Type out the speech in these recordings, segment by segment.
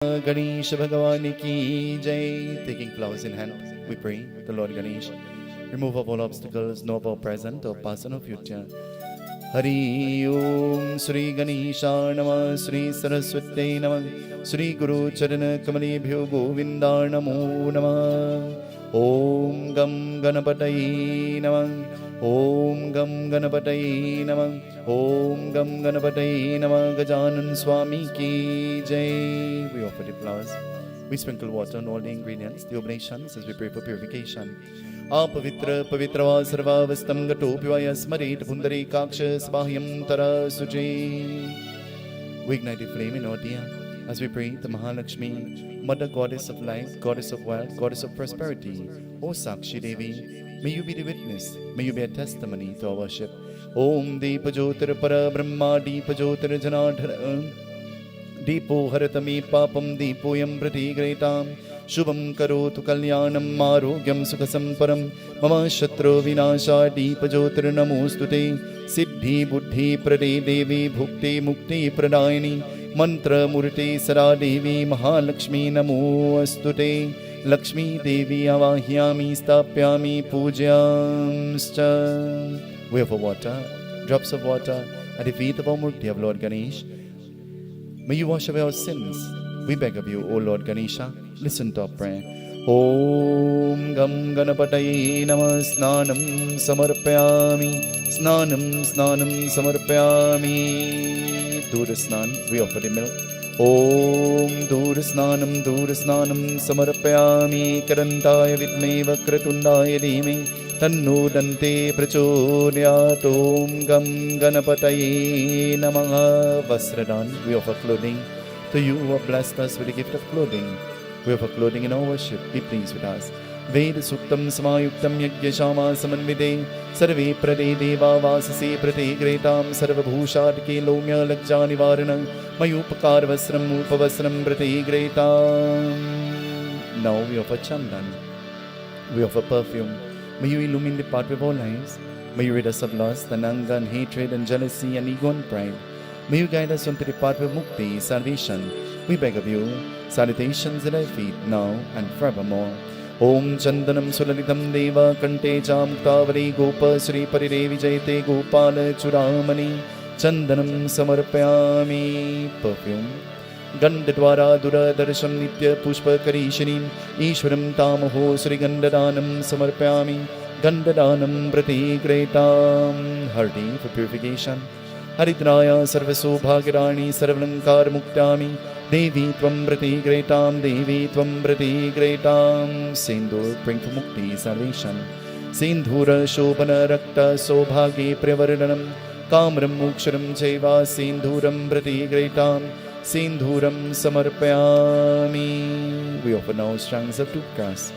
Ganesh Bhagwan ki Jai. Taking flowers in hand, we pray the Lord Ganesh remove of all obstacles, no of our present or past and of future. Hari Om Sri Ganesha Namah Sri Saraswati Namah Sri Guru Charana Kamalebhyo Govinda Namo Namah. Om Gam Ganapataye Namah. Om Gam Ganapataye Namah. Om Gam Ganapataye Namah. Gajanan Swami ki Jai. We offer the flowers. We sprinkle water on all the ingredients, the oblations, as we pray for purification. Apavitra Pavitra Sarvavastam Gato Pivaya Smarit Pundari Kaksha Svahyam Tara Suji. We ignite the flame in our dear as we pray the Mahalakshmi, Mother Goddess of Life, Goddess of Wealth, Goddess of Prosperity. O Sakshi Devi, may you be the witness, may you be a testimony to our worship. Om Deepa Jyotir Para Brahma Deepa Jyotir Janadhara Deepo Haratami Papam Deepo Yam Prati Gretam Shubham Karotu Kalyanam Arogyam Sukhasam Param Mama Shatru Vinasha Deepa Jyotir Namostute Siddhi Buddhi Prade Devi Bhukti Mukti Pradayani Mantra Murti Sara Devi Mahalakshmi Namo Astute Lakshmi Devi Avahyami Stapyami Pujaamscha. We offer water, drops of water at the feet of our Murti of Lord Ganesh. May you wash away our sins. We beg of you, O Lord Ganesha, listen to our prayer. Om Gam Ganapataye Namah Snanam Samarpayami. Snanam Snanam Samarpayami. Durasnan, we offer the milk. Om Durasnanam Durasnanam Samarpayami. Karantaya Vidme Vakratundaya Dhime Tanno Dante Prachodhyat. Om Gam Ganapataye Namaha. Vasradan, we offer clothing. To you who have blessed us with the gift of clothing, we offer clothing in our worship. Be pleased with us. Ved Suktam Samayuktam Yajya Shama Samanvide Sarve Prade Deva Vasase Prate Gretam Sarva Bhushad Ke Lomya Lakja Nivarana Mayupakar Vasram Upavasram Prate Gretam. Now we offer Chandan. We offer perfume. May you illumine the path of our lives. May you rid us of lust and anger and hatred and jealousy and ego and pride. May you guide us onto the path of mukti, salvation. We beg of you, salutations at our feet now and forevermore. Om Chandanam Sulalitam Deva Kante Jamuktavari Gopa Sri Parire Vijayate Gopala Churamani Chandanam Samarpayami. Perfume. Gandadwara Dura Darsham Nitya Pushpa Karishinim Ishwaram Tamaho Sri Gandadanam Samarpayami. Gandadanam Prati Gretam. Hardi for purification. Haridraya Sarvaso Bhagirani Sarvalankar Muktami Devi Tvam Prati Gretam Devi Tvam Prati Gretam. Sindur, bring to Mukti, salvation. Sindhura Shobhana Rakta Sobhagi Pravaranam Kamram Muksharam Cheva Sindhuram Prati Gretam Sindhuram Samarpayami. We offer now strands of toothgrass.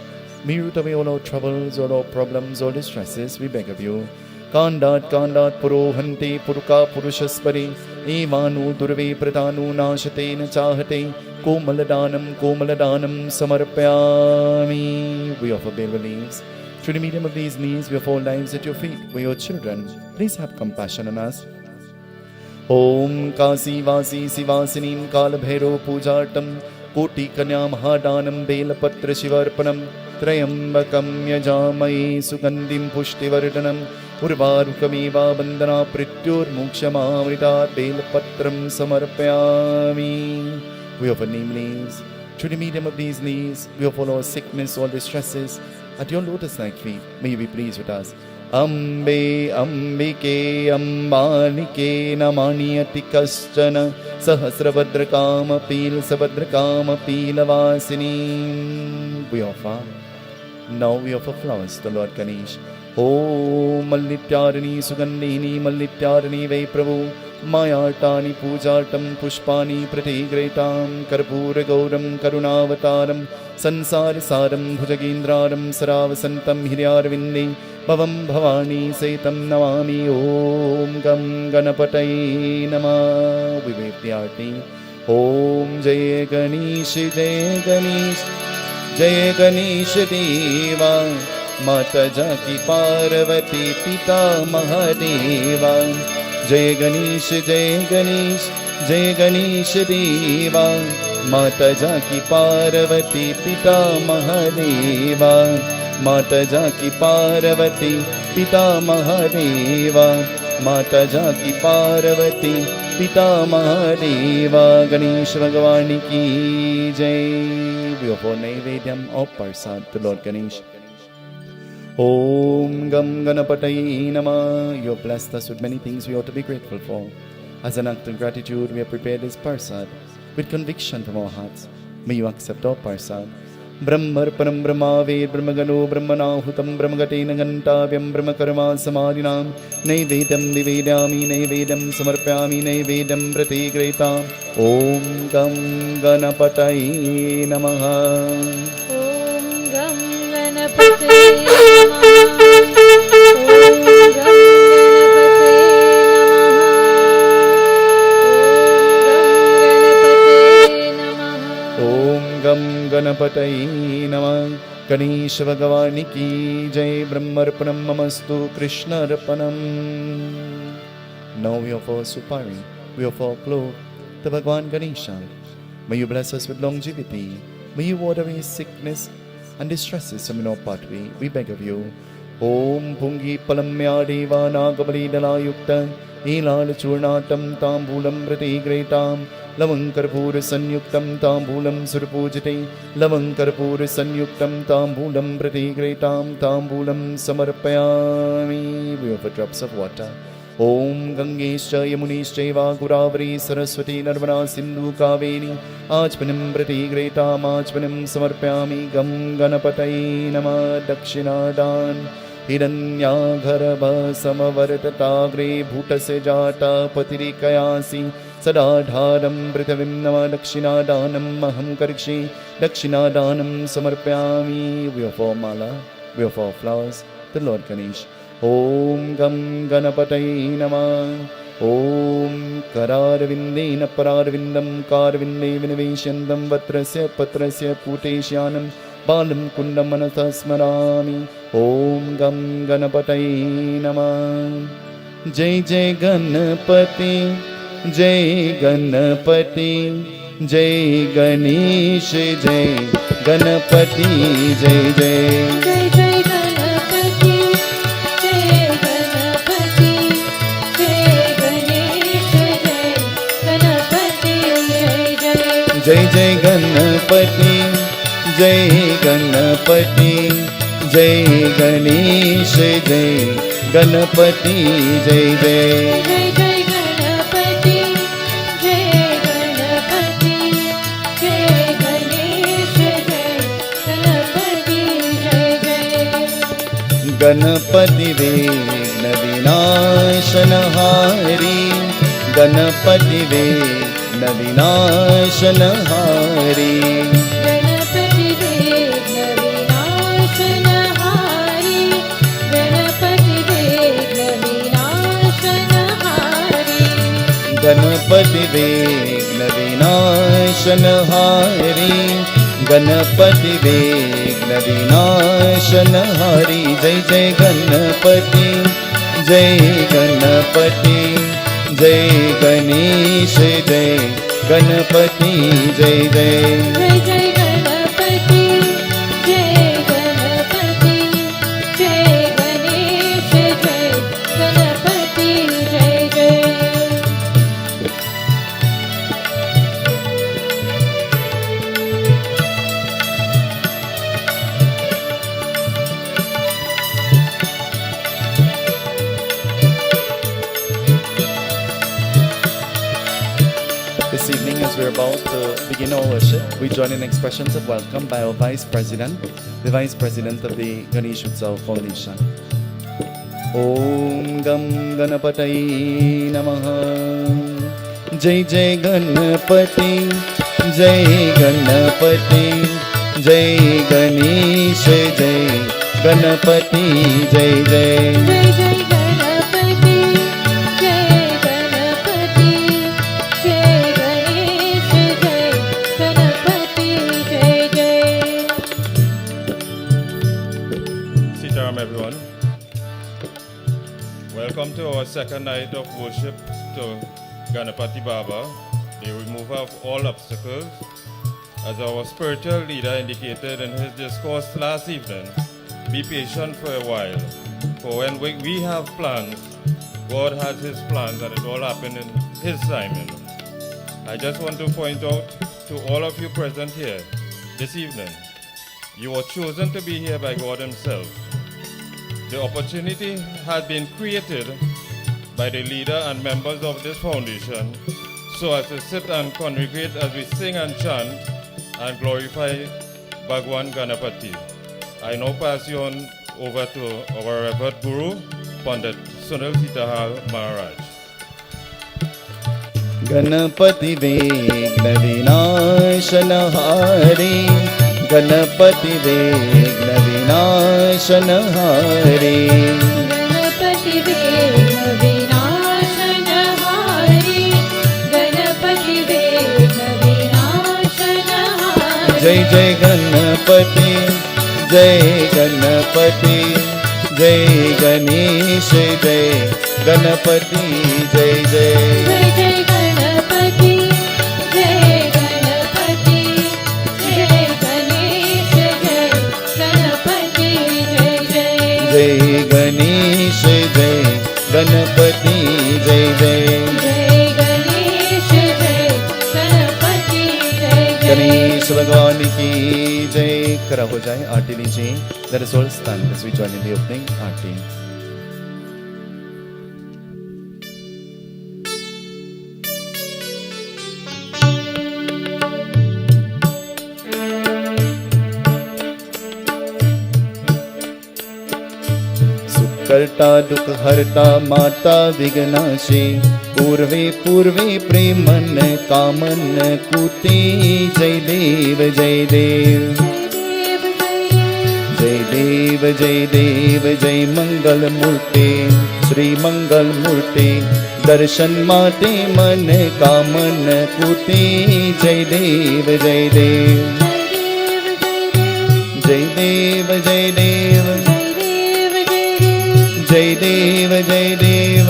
May you root away all our troubles, all our problems, all distresses, we beg of you. Kandat Kandat Purohante Puruka Purushaspari Evanu Durve Pratanu Nashatena Chahate Komaladanam Komaladanam Samarpayami. We offer bare leaves. Through the medium of these leaves, we offer our lives at your feet. We are your children. Please have compassion on us. Om Kasi Vasi Sivasinim Kalabhairo Pujatam Koti Kanya Mahadanam Belapatra Shivarpanam Trayambakam Yajamaye Sugandhim Pushtivardhanam Urvarukamiva Bandana Prityur Mukshamavrita Belapatram Samarpayami. We offer neem leaves. Through the medium of these leaves, we offer all sickness, all distresses at your lotus-like feet. May you be pleased with us. Ambe Ambike Ambanike Namaniyati Kaschana Sahasravadrakama Pil Sabadrakama Pilavasini. We offer. Now we offer flowers to Lord Ganesh. Om Mallityarini Sugandhini Mallityarini Vai Prabhu Mayartani Pujartam Pushpani Prati Gretam Karpura Gauram Karunavataram Sansar Saram Bhujagendraram Saravasantam Hiryarvindi Bhavam Bhavani Setam Namami. Om Gam Ganapataye Namah. We wave the arti. Om Jai Ganesh Jai Ganesh Jai Ganesh Deva Mata Jaki Parvati Pita Mahadeva. Jai Ganesh Jai Ganesh Jai Ganesh Deva माता जाकी पार्वती पिता महादेवा, माता जाकी पार्वती पिता महादेवा, माता जाकी पार्वती पिता महादेवा। गणेश भगवान की जय। We offer Naivedyam of Persad to Lord Ganesh. Om Gam Ganapataye Namah. You have blessed us with many things we ought to be grateful for. As an act of gratitude, we have prepared this Persad with conviction from our hearts. May you accept our Persad. Brahmarpanam Brahmaved Brahmagano Brahmanahutam Brahmagatena Gantavyam Brahmakarma Samadhinam Naivedam Nivedami Naivedam Samarpyami Naivedam Pratigreta. Om Gam Ganapataye Namaha. Om Gam Ganapataye Namaha. Om Gam Ganapataye Namaha. Ganesh Bhagavan ki jai. Brahmarpanam Mamastu Krishnarpanam. Now we offer supari, we offer clove to Bhagavan Ganesha. May you bless us with longevity. May you ward away sickness and distresses from our pathway, we beg of you. Om Pungi Palamya Deva Nagabali Dala Yukta Elal Churnatam Tambulam Pratigretam Lavankarpur Sanyuktam Tambulam Surpujate Lavankarpur Sanyuktam Tambulam Pratigretam Tambulam Samarpayami. We offer drops of water. Om Gangesha Yamunishchaiva Godavari Saraswati Narmada Sindhu Kaveri Ajpanam Pratigretam Ajpanam Samarpyami. Gam Ganapataye Namah. Dakshinadan Hiranyagarbha Samavartatagre Bhutase Jata Patirikayasi Sadadharam Prithavim Nama. Dakshinadanam Maham Karikshi Dakshinadanam Samarpyami. We offer mala, we offer flowers to Lord Ganesh. Om Gam Ganapataye Namah. Om Kararvindena Pararvindam Karvinde Vinaveshyandam Vatrasya Patrasya Puteshyanam Balam Kundam Anathasmarami. Om Gam Ganapataye Namah. Jai Jai Ganapati, Jai Ganapati, Jai Ganesh, Jai Ganapati, Jai Jai. Jai Jai Ganapati, Jai Ganapati, Jai Ganesh, Jai Ganapati, Jai Jai. Jai Jai Ganapati, Jai Ganapati, Jai Ganesh, Jai Ganapati, Jai Jai. Jai Jai Ganapati, Jai Ganapati, Jai Ganesh, Jai Ganapati, Jai Jai. Ganapati Vigna Vinashanahari, Ganapati Vigna Vinashanahari. Ganapati Vigna Vinashanahari, Ganapati Vigna Vinashanahari. Ganapati Vigna Vinashanahari, Ganapati Vigna Vinashanahari. Jai Jai Ganapati, Jai Ganapati, Jai Ganesh, Jai Ganapati, Jai Jai. Jai Jai Ganapati, Jai Ganapati, Jai Ganesh, Jai Ganapati, Jai Jai. This evening, as we're about to begin our worship, we join in expressions of welcome by our Vice President, the Vice President of the Ganesh UTSAV Foundation. Om Gam Ganapataye Namaha. Jai Jai Ganapati, Jai Ganapati, Jai Ganesh, Jai Ganapati, Jai Jai. Jai Jai Ganapati, Jai Ganapati, Jai Ganesh, Jai Ganapati, Jai Jai. Seetahal, everyone. Welcome to our second night of worship to Ganapati Baba, the remover of all obstacles, As our spiritual leader indicated in his discourse last evening, be patient for a while. For when we have plans, God has his plans and it all happen in his timing. I just want to point out to all of you present here this evening, you were chosen to be here by God himself. The opportunity has been created by the leader and members of this foundation so as to sit and congregate as we sing and chant and glorify Bhagwan Ganapati. I now pass you on over to our Revered Guru, Pandit Sunil Seetahal Maharaj. Ganpati विघ्न विनाशन हारे गणपति विघ्न विनाशन हारे गणपति विघ्न विनाशन हारे गणपति विघ्न विनाशन हारे जय जय गणपति जय गणपति जय गणेश जय गणपति जय जय जय जय गणपति जय गणपति जय गणेश जय गणपति जय जय जय गणेश जय गणपति जय जय जय गणेश जय गणपति जय जय गणेश भगवान की जय। खड़ा हो जाए, आरती लीजिए। Let us all stand as we join in the opening आरती। करता दुख हरता माता विघ्नाशी पूर्वे पूर्वे प्रेमन कामन कूटे जय देव जय देव जय देव जय देव जय मंगल मूर्ति श्री मंगल मूर्ति दर्शन माते मन कामन कूटे जय देव जय देव जय देव जय देव जय देव जय देव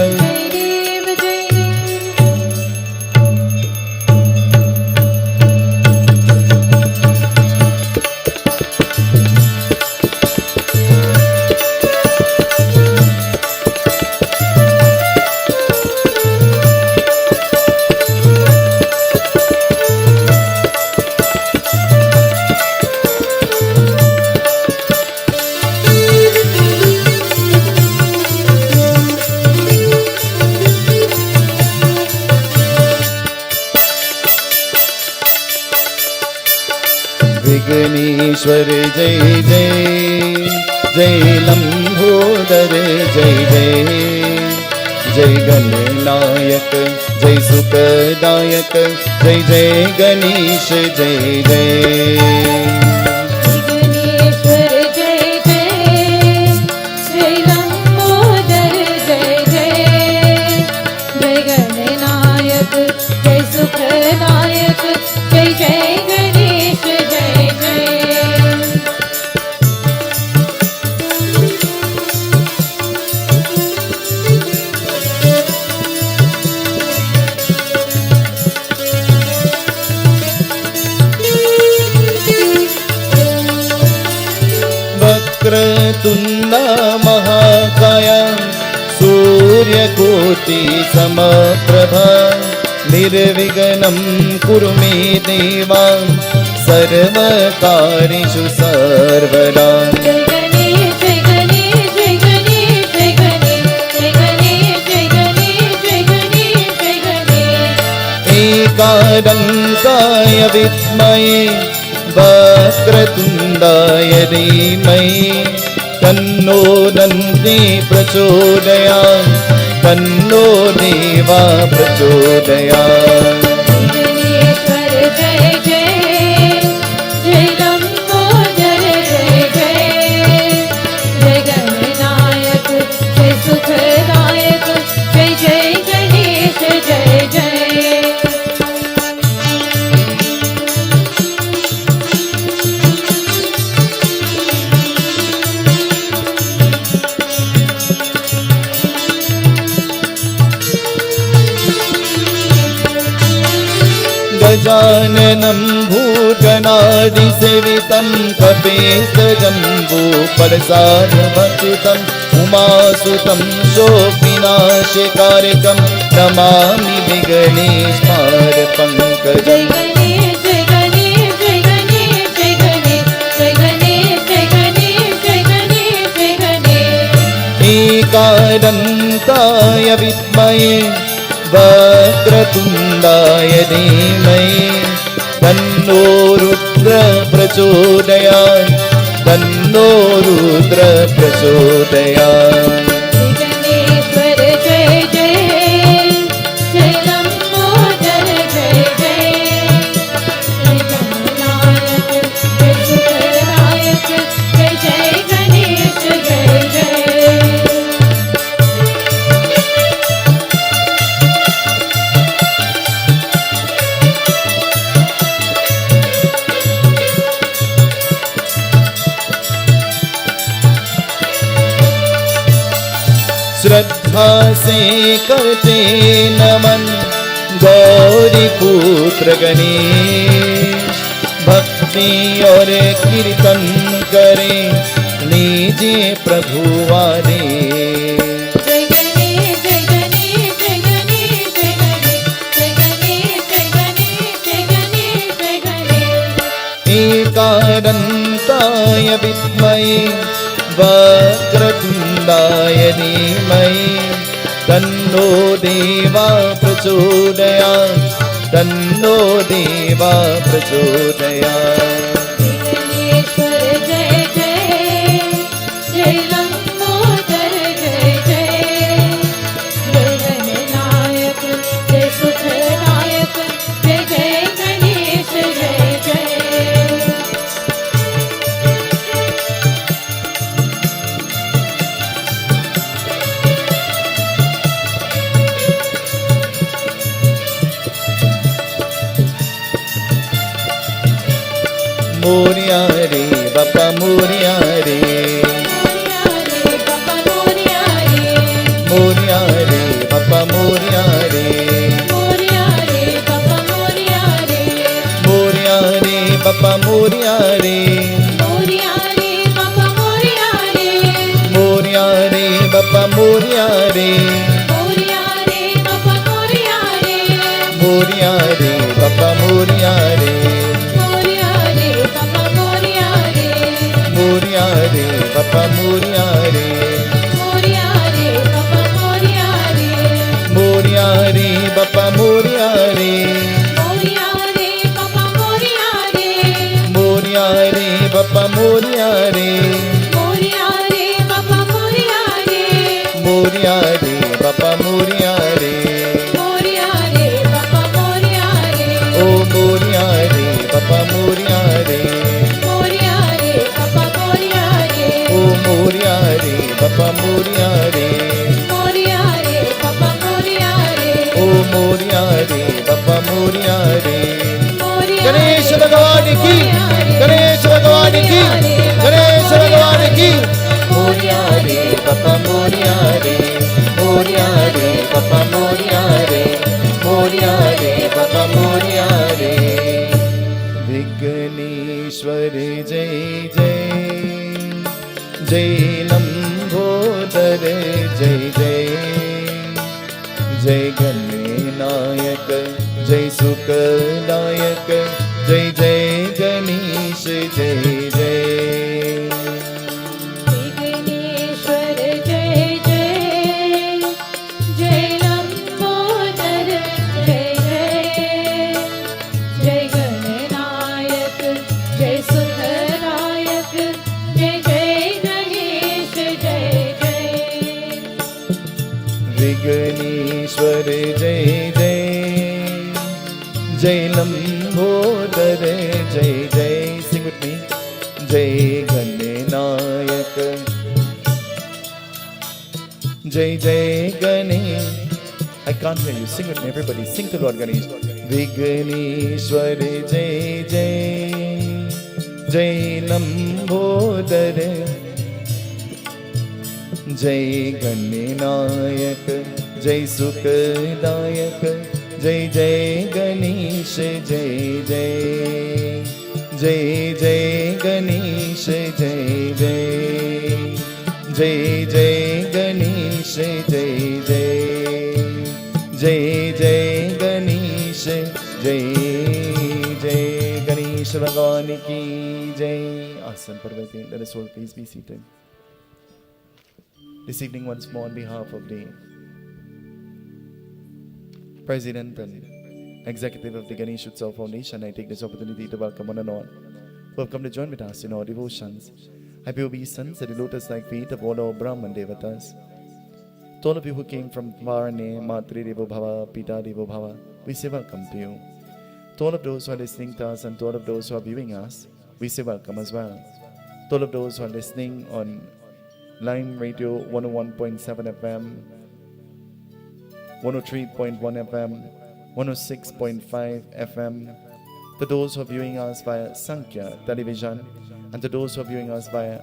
विघ्नेश्वर जय जय जय लंबोदर जय जय जय गणनायक जय सुखदायक जय जय गणेश जय जय विघ्नेश्वर जय जय जय लंबोदर जय जय जय गणनायक जय सुखदायक जय जय गणेश जय जय वक्रतुण्ड महाकाय सूर्यकोटि समप्रभा निर्विघ्नं कुरु मे देवा सर्वकार्येषु सर्वदा। जय गणेश जय गणेश जय गणेश जय गणेश जय गणेश जय गणेश जय गणेश एकादन्ताय विद्महे वक्रतुण्डाय धीमहि तन्नो दन्ति प्रचोदयात् तन्नो देवा प्रचोदयात्। विघ्नेश्वर जय जय जय लंबोदर जय जय जय गणनायक जय सुखदायक जय जय गणेश जय जय गजाननं भूतनाथं नारीसेवितं कपेस्तजम्बूफलसारभक्षितम् उमासुतं शोकविनाशकारकं नमामि विघ्नेशपारपङ्कजम्। एकादन्ताय विद्महे वक्रतुण्डाय धीमहि तन्नो रुद्र प्रचोदयात् तन्नो रुद्र प्रचोदयात्। श्रद्धा से करते नमन गौरी पुत्र गणेश, भक्ति और कीर्तन करे लीजिए प्रभु आदेश। एकादन्ताय विद्महे वक्रतुण्डाय धीमहि तन्नो देवा प्रचोदयात् तन्नो देवा प्रचोदयात्। मोरिया रे बापा मोरिया रे, मोरिया रे बापा मोरिया रे, मोरिया रे बापा मोरिया रे, मोरिया रे बापा मोरिया रे, मोरिया रे बापा मोरिया रे, मोरिया रे बापा मोरिया रे, मोरिया रे बापा मोरिया रे, मोरिया रे बापा मोरिया रे, मोरिया रे बापा मोरिया रे, मोरिया रे बापा मोरिया रे, मोरिया रे बापा मोरिया रे, मोरिया रे बापा मोरिया रे, मोरिया रे बापा मोरिया रे, मोरिया रे बापा मोरिया रे, ओ मोरिया रे बापा मोरिया रे, मोरिया रे बापा मोरिया रे, मोरिया रे बापा मोरिया रे, ओ मोरिया रे बापा मोरिया रे। गणेश भगवान की, गणेश भगवान की, गणेश भगवान की। मोरिया रे बापा मोरिया रे, मोरिया रे बापा मोरिया रे, मोरिया रे बापा मोरिया रे। विघ्नेश्वर जय जय, जय लंबोदर जय जय, जय गणनायक जय सुखदायक, जय जय गणेश जय जय। विघ्नेश्वर जय जय, जय लंबोदर जय जय, जय गणनायक जय सुखदायक, जय जय गणेश जय जय। विघ्नेश्वर जय जय, जय लंबोदर जय जय। Sing with me. जय गणनायक जय जय Ganesh. I can't hear you. Sing with me, everybody. Sing to Lord Ganesh. Vighneshwar जय जय, जय लंबोदर जय गणनायक जय सुखदायक, जय जय गणेश जय जय, जय जय गणेश जय जय, जय जय गणेश जय जय, जय जय गणेश जय जय। गणेश भगवान की जय। आसन पर बैठे, let us all please be seated. This evening once more on behalf of the President and Executive of the Ganesh UTSAV Foundation, I take this opportunity to welcome one and all who have come to join with us in our devotions. Happy obeisance at the lotus-like feet of all our Brahman Devatas. To all of you who came from far and near, Matri Devo Bhava, Pita Devo Bhava, we say welcome to you. To all of those who are listening to us and to all of those who are viewing us, we say welcome as well. To all of those who are listening on Line Radio 101.7 FM, 103.1 FM, 106.5 FM, to those who are viewing us via Sankhya Television, and to those who are viewing us via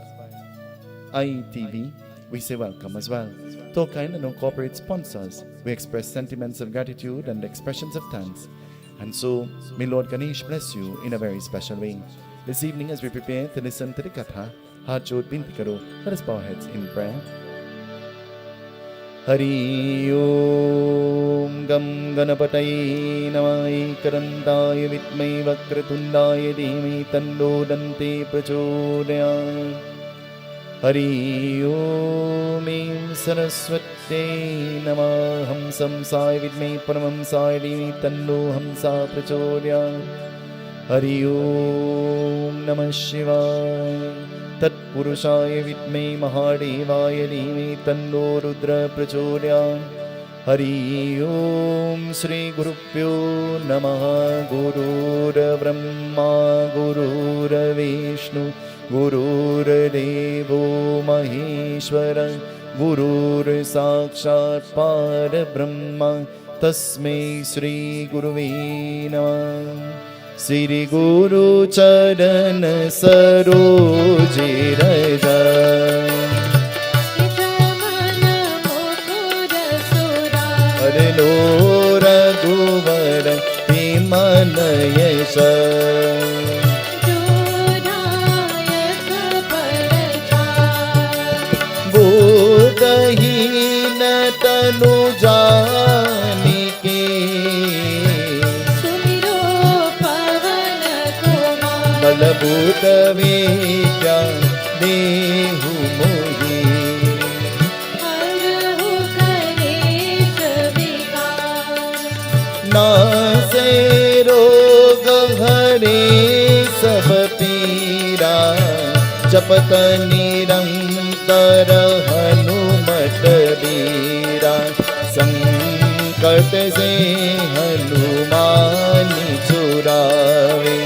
ITV, we say welcome as well. To our kind and our corporate sponsors, we express sentiments of gratitude and expressions of thanks. And so, may Lord Ganesh bless you in a very special way. This evening, as we prepare to listen to the Katha, Hajot Binti Karo, let us bow our heads in prayer. Hari Om Gam Ganapataye Namah Karantaye Vitmai Vakratundaye Dhimai Tanno Dante Prachodayat. Hari Om Saraswate Namah Hamsam Sai Vidmai Paramam Sai Dhimai Tanno Hamsa Prachodayat. Hari Om Namah Shivaya Tatpurushaye Vidmai Mahadevaya Dhimai Tanno Rudra Prachodayat. Hari Om Shri Gurupyo Namaha. Gurur Brahma Gurur Vishnu Gurur Devo Maheshwara Gurur Sakshat Parabrahma Tasmai Shri Guruve Namah. Sri Guru Charan Saroj Raja Arno Raghuvar Himanayasha Bodhahina Tanu Janike Balabhut Vidya Dehu Mohi Harahu Ganesh Vikar Nase Rog Hare Sab Pira Chapat Nirantar Hanumat Veera Sankat Se Hanumani Churave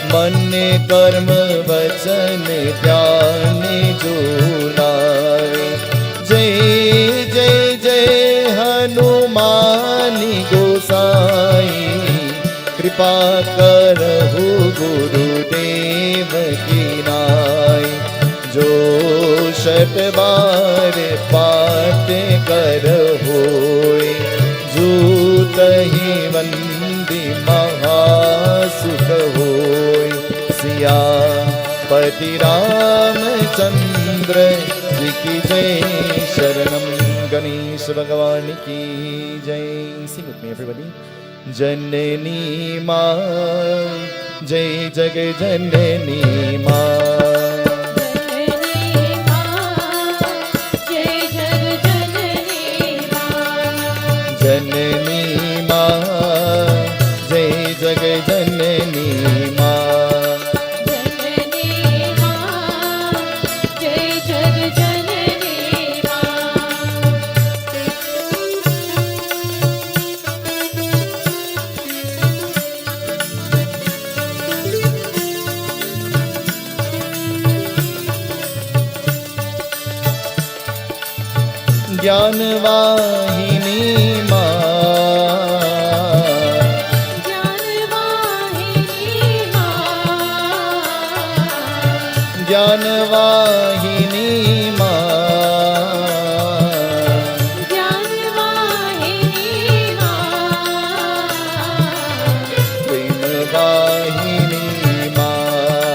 मन कर्म वचन ध्यान जो लाए जय जय जय हनुमान गोसाई कृपा करहु गुरुदेव की नाई जो शत बार पाठ कर होए जूत ही वंदी महासुख होए सियापति रामचंद्र जी की जय शरणम गणेश भगवान की जय। Sing with me everybody. जननी माँ जय जग जननी माँ जननी माँ जय जग जननी माँ जननी माँ जय जग जननी माँ ज्ञान वाहिनी माँ ज्ञान वाहिनी माँ ज्ञान वाहिनी माँ प्रेम वाहिनी माँ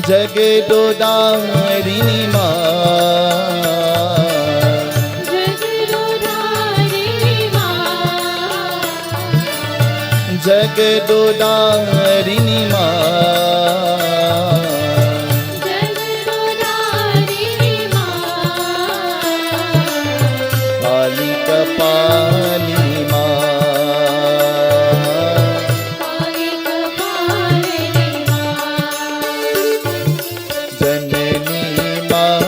जगदोदारिणी माँ जगदोदारिणी माँ काली कपाली माँ जननी माँ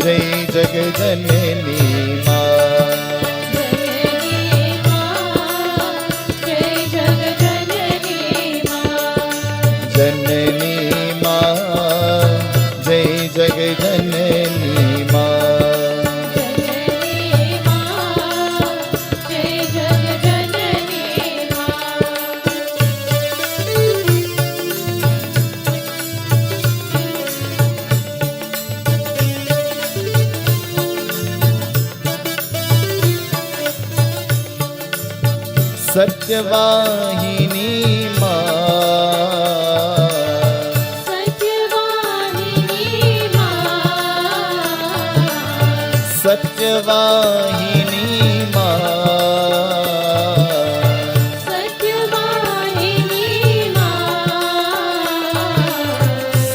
जय जगजननी माँ जननी माँ जय जगजननी माँ सत्यवाहिनी माँ सत्यवाहिनी माँ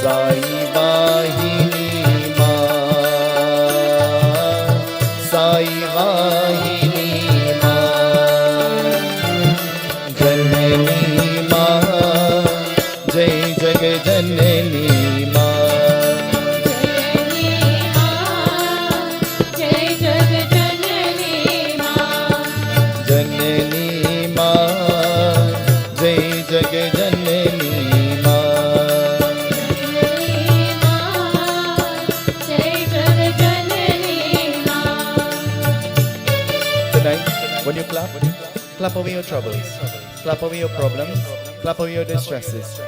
साई वाहिनी माँ साई वाहिनी माँ जननी माँ जय जगजननी माँ जननी माँ जय जगजननी माँ Tonight, when you clap away your troubles, clap away your problems, clap away your distresses.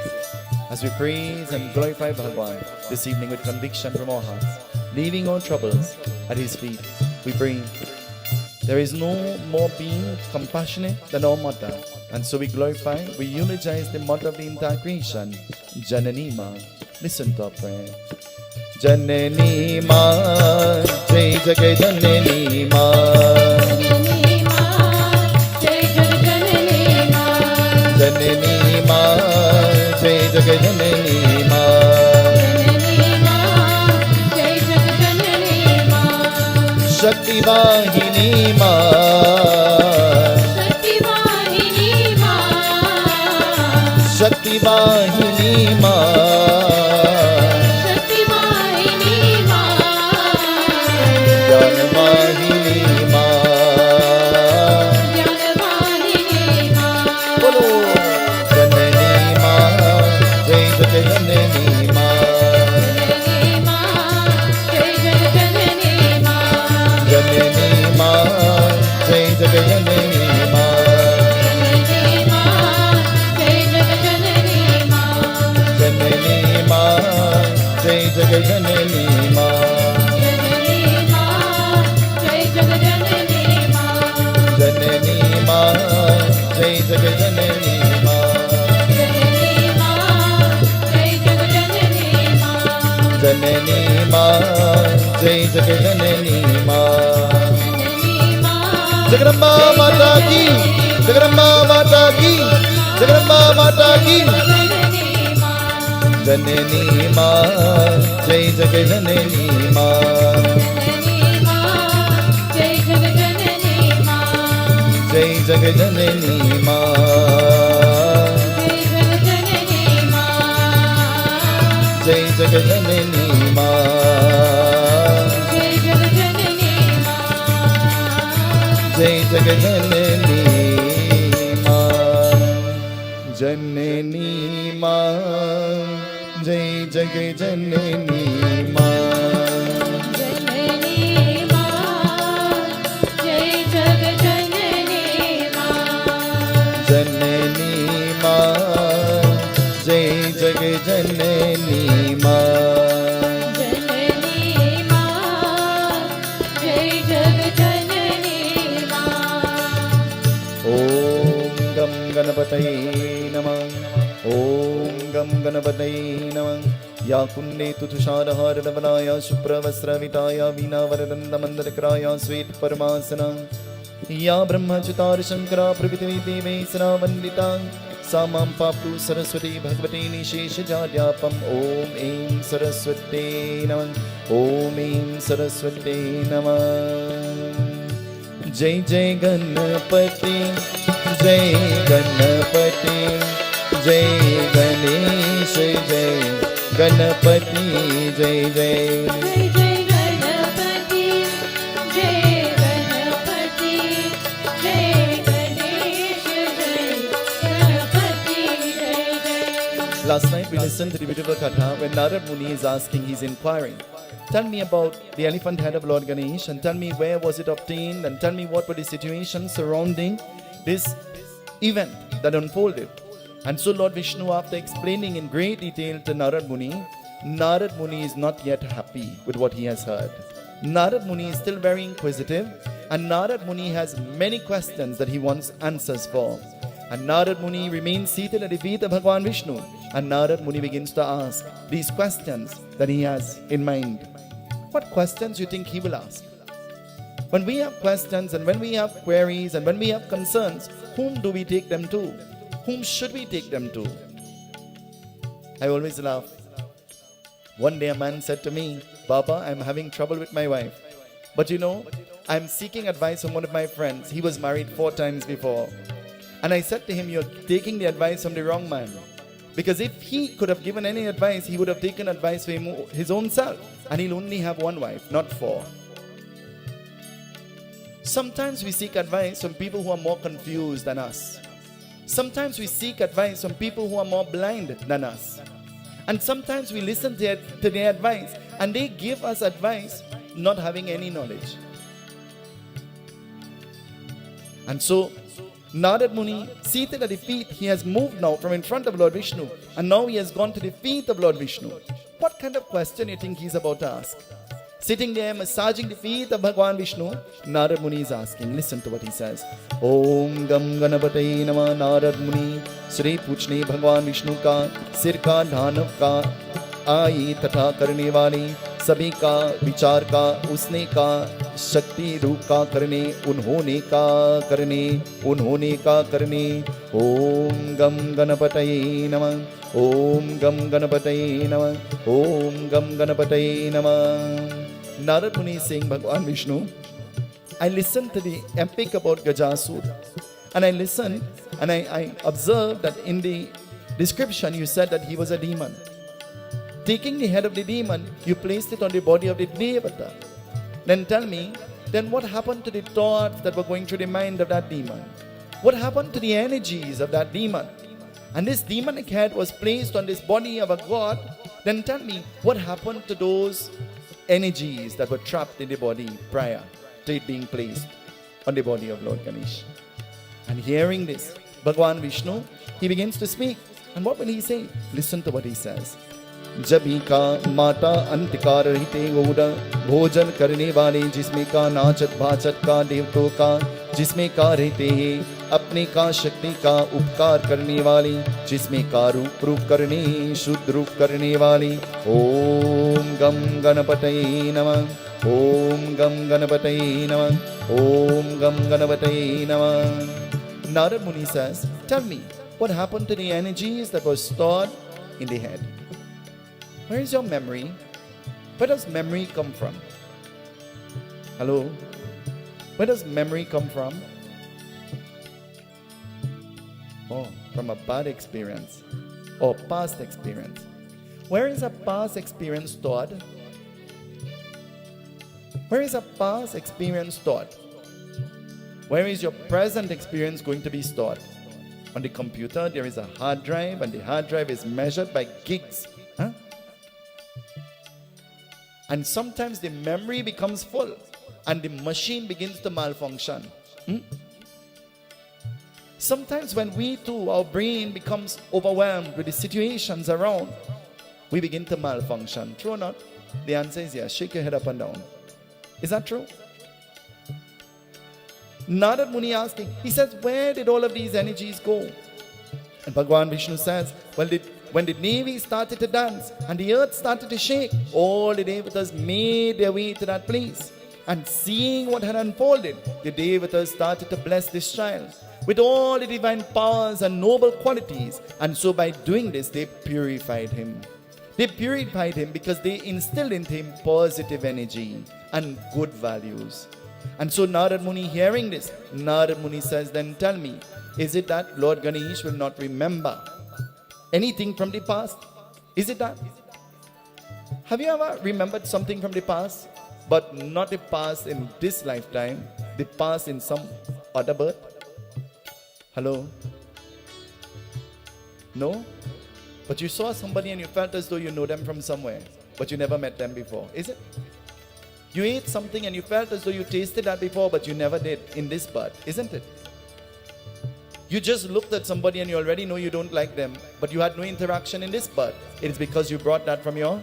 As we praise and glorify Bhagwan this evening with conviction from our hearts, leaving our troubles at His feet, we pray. There is no more being compassionate than our mother, and so we glorify, we eulogize the mother of the entire creation, Janani Ma. Listen to our prayer. Janani Ma, Jai Jagai Janani Ma. Janani Ma, Jai Jagai Janani Ma. Shakti Vahini Ma. Shakti Vahini Ma. Jnana Vahini Ma. Bolo Janani Ma, Jai Jagai Janani Ma. Janani Ma, Jai Jagai Janani Ma. Janani Ma, Jai Jagai Janani Ma. Janani Ma, Jai Jagai Janani Ma. Janani Ma, Jai Jagai Janani Ma. Jagadamba Mata Ki, Jagadamba Mata Ki, Jagadamba Mata Ki. Janani Ma, Jai Jagai Janani Ma. Jai Jagai Janani Ma. Jai Jagai Janani Ma. Jai Jagai Janani Ma. Janani Ma, Jai Jagai Janani Ma. Janani Ma, Jai Jagai Janani Ma. Om Gam Ganapataye Namah. Om Gam Ganapataye Namah. या कुन्ने तुषारहारधवलाया शुभ्रवस्त्रविताया वीणावरदन्दमन्दरकराया श्वेतपरमासना या ब्रह्मच्युतार शङ्करा प्रभृतिदेवै सदा वन्दिता सा मां पाप्तु सरस्वती भगवती निशेषजाड्यापम् ॐ ऐं सरस्वत्यै नमः ॐ ऐं सरस्वत्यै नमः। जय जय गणपति जय गणपति जय गणेश जय गणपति जय जय। जय जय गणपति जय गणपति जय गणेश जय गणपति जय जय। Last night we listened to the beautiful katha when Narada Muni is asking, he's inquiring, tell me about the elephant head of Lord Ganesh and tell me where was it obtained and tell me what were the situations surrounding this event that unfolded. And so Lord Vishnu, after explaining in great detail to Narada Muni is not yet happy with what he has heard. Narada Muni is still very inquisitive and Narada Muni has many questions that he wants answers for. And Narada Muni remains seated at the feet of Bhagavan Vishnu. And Narada Muni begins to ask these questions that he has in mind. What questions do you think he will ask? When we have questions and when we have queries and when we have concerns, whom do we take them to? Whom should we take them to? I always laugh. One day a man said to me, Baba, I'm having trouble with my wife. But you know, I'm seeking advice from one of my friends. He was married 4 times before. And I said to him, you're taking the advice from the wrong man. Because if he could have given any advice, he would have taken advice for his own self. And he'll only have 1 wife, not 4. Sometimes we seek advice from people who are more confused than us. Sometimes we seek advice from people who are more blind than us. And sometimes we listen to their advice and they give us advice not having any knowledge. And so, Narada Muni, seated at the feet, he has moved now from in front of Lord Vishnu and now he has gone to the feet of Lord Vishnu. What kind of question do you think he's about to ask? Sitting there massaging the feet of Bhagavan Vishnu, Narada Muni is asking. Listen to what he says. Om Gam Ganapataye Namah. Narada Muni Shri Puchne Bhagavan Vishnu ka सिर का ढानव का आई तथा करने वाली सभी का विचार का उसने का शक्ति रूप का करने उन्होंने का करने ओम गम गणपतये नमः ओम गम गणपतये नमः ओम गम गणपतये नमः. Narada Muni is saying, Bhagavan Vishnu, I listened to the epic about Gajasur and I listened and I observed that in the description you said that he was a demon. Taking the head of the demon, you placed it on the body of the Devata. Then tell me, then what happened to the thoughts that were going through the mind of that demon? What happened to the energies of that demon? And this demonic head was placed on this body of a god. Then tell me, what happened to those energies that were trapped in the body prior to it being placed on the body of Lord Ganesh? And hearing this, Bhagavan Vishnu, he begins to speak. And what will he say? Listen to what he says. जबी का माता अंतकार रहते गोड़ा भोजन करने वाले जिसमें का नाचत भाचत का देवतों का जिसमें का रहते हैं अपने का शक्ति का उपकार करने वाले जिसमें का रूप करने शुद्ध रूप करने वाले ओम गम गणपतये नमः ओम गम गणपतये नमः ओम गम गणपतये नमः. Narada Muni says, tell me, what happened to the energies that were stored in the head? Where is your memory? Where does memory come from? Hello? Where does memory come from? Oh, from a bad experience or past experience. Where is a past experience stored? Where is a past experience stored? Where is your present experience going to be stored? On the computer, there is a hard drive, and the hard drive is measured by gigs. Huh? And sometimes the memory becomes full, and the machine begins to malfunction. Sometimes when we too, our brain becomes overwhelmed with the situations around, we begin to malfunction. True or not? The answer is yes. Shake your head up and down. Is that true? Narada Muni asking, he says, where did all of these energies go? And Bhagwan Vishnu says, when the Navy started to dance and the earth started to shake, all the Devatas made their way to that place. And seeing what had unfolded, the Devatas started to bless this child with all the divine powers and noble qualities. And so by doing this, they purified him. They purified him because they instilled in him positive energy and good values. And so Narada Muni, hearing this, Narada Muni says, then tell me, is it that Lord Ganesh will not remember anything from the past? Is it that? Have you ever remembered something from the past, but not the past in this lifetime, the past in some other birth? Hello? No? But you saw somebody and you felt as though you know them from somewhere, but you never met them before. Is it? You ate something and you felt as though you tasted that before, but you never did in this birth. Isn't it? You just looked at somebody and you already know you don't like them, but you had no interaction in this birth. It is because you brought that from your...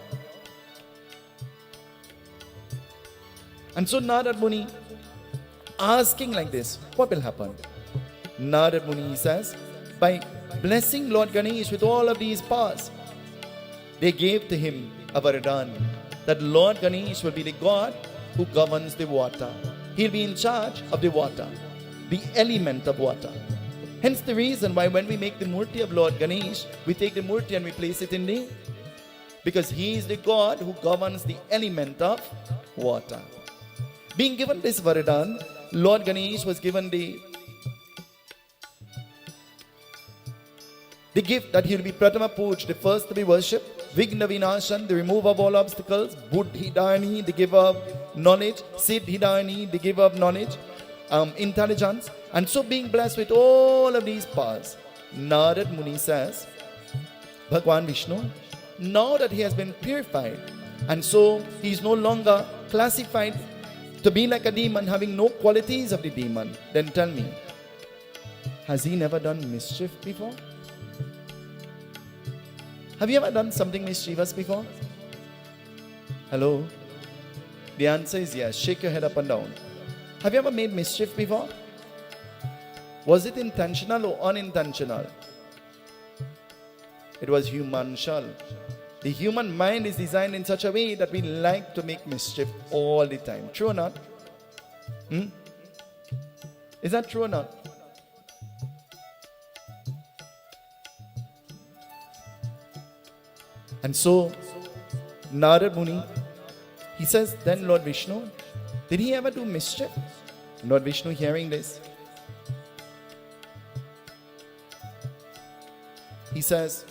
And so Narada Muni asking like this, what will happen? Narada Muni says, by blessing Lord Ganesh with all of these powers, they gave to him a Varadan, that Lord Ganesh will be the God who governs the water. He'll be in charge of the water, the element of water. Hence the reason why when we make the murti of Lord Ganesh, we take the murti and we place it in the... Because he is the God who governs the element of water. Being given this Varadan, Lord Ganesh was given the gift that he will be Pratama Puj, the first to be worshipped, Vigna Vinashan, the remover of all obstacles, Buddhidani, the giver of knowledge, Siddhidani, the giver of knowledge, intelligence. And so being blessed with all of these powers, Narada Muni says, Bhagwan Vishnu, now that he has been purified, and so he is no longer classified to be like a demon, having no qualities of the demon, then tell me, has he never done mischief before? Have you ever done something mischievous before? Hello? The answer is yes. Shake your head up and down. Have you ever made mischief before? Was it intentional or unintentional? It was humanshal. The human mind is designed in such a way that we like to make mischief all the time. True or not? Is that true or not? And so, Narada Muni, he says, then Lord Vishnu, did he ever do mischief? Lord Vishnu hearing this, he says,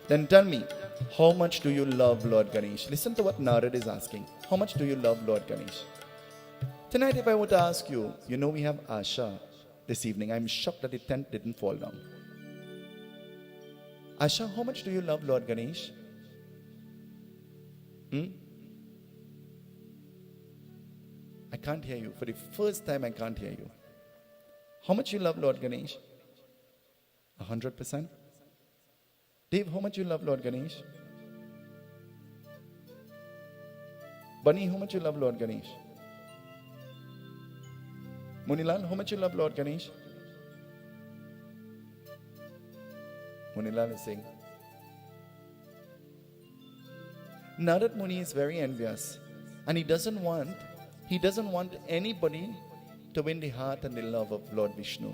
then tell me, how much do you love Lord Ganesh? Listen to what Narada is asking. How much do you love Lord Ganesh? Tonight if I were to ask you, you know we have Asha this evening. I'm shocked that the tent didn't fall down. Asha, how much do you love Lord Ganesh? I can't hear you. For the first time, I can't hear you. How much you love Lord Ganesh? 100%? Dave, how much you love Lord Ganesh? Bunny, how much you love Lord Ganesh? Munilal, how much you love Lord Ganesh? Munilal is saying. Narada Muni is very envious, and he doesn't want anybody to win the heart and the love of Lord Vishnu.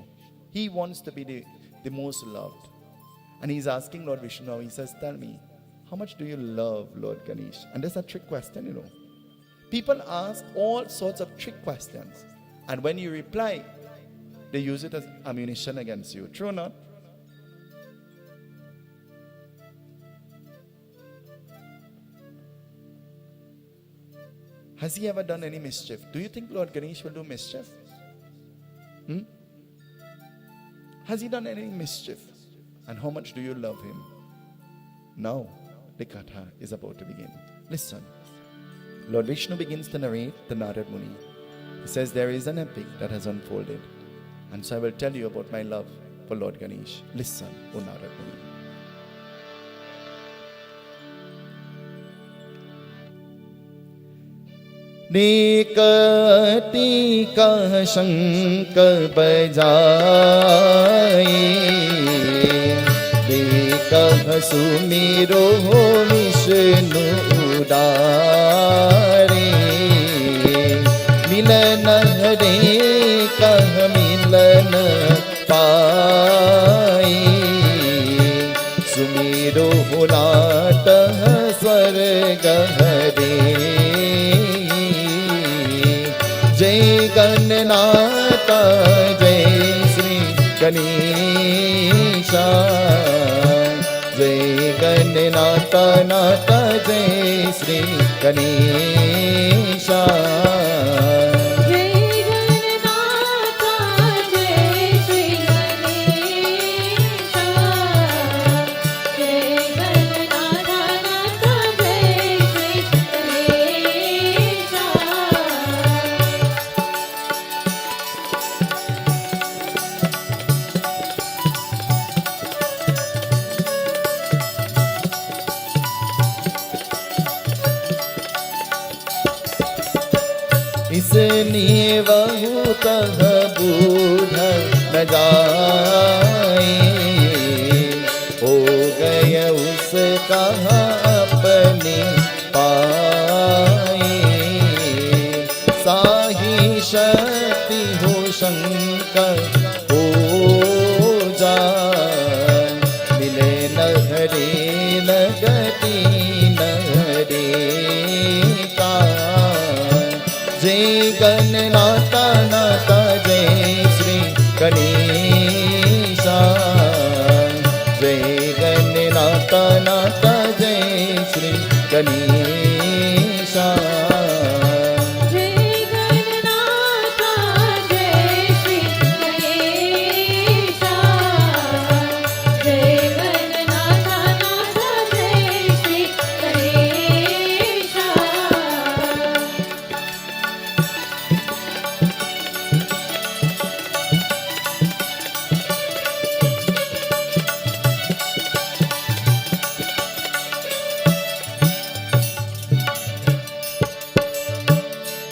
He wants to be the most loved. And he's asking Lord Vishnu now, he says, tell me, how much do you love Lord Ganesh? And that's a trick question, you know. People ask all sorts of trick questions. And when you reply, they use it as ammunition against you. True or not? Has he ever done any mischief? Do you think Lord Ganesh will do mischief? Has he done any mischief? And how much do you love him? Now, the katha is about to begin. Listen. Lord Vishnu begins to narrate the Narada Muni. He says there is an epic that has unfolded. And so I will tell you about my love for Lord Ganesh. Listen, O Narada Muni. नेकति का शंक बजाए सुमिरो विष्णु उदारे मिलन हरे कह मिलन पाए सुमिरो नाथ स्वर्ग हरे जय गणनाथ जय श्री गणेशा जय गणनाथ नाथ जय श्री गणेशा इसलिए बहुत बूढ़ न जाए हो गय उसका अपने पाए साही शक्ति हो शंकर हो जाए मिले न हरे लगती न हरे का जय गणनाथ नाथ जय श्री गणेशा जय गणनाथ नाथ जय Shri Ganesha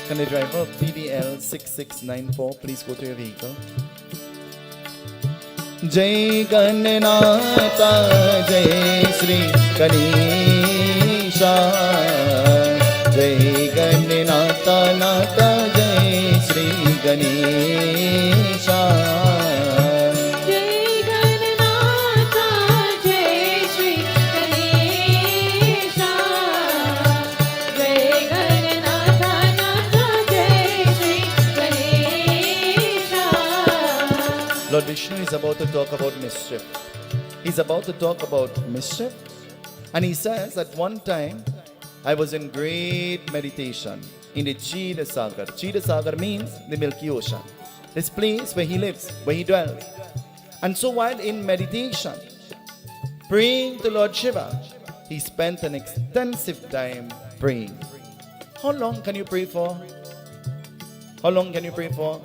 Can the driver of PDL 6694 please go to your vehicle? जय गणनाथ जय श्री गणेशा जय गणनाथ नाथ जय Shri Ganesha Lord Vishnu is about to talk about mischief. He's about to talk about mischief. And he says, at one time, I was in great meditation in the Chida Sagar. Chida Sagar means the Milky Ocean. This place where he lives, where he dwells. And so while in meditation, praying to Lord Shiva, he spent an extensive time praying. How long can you pray for? How long can you pray for?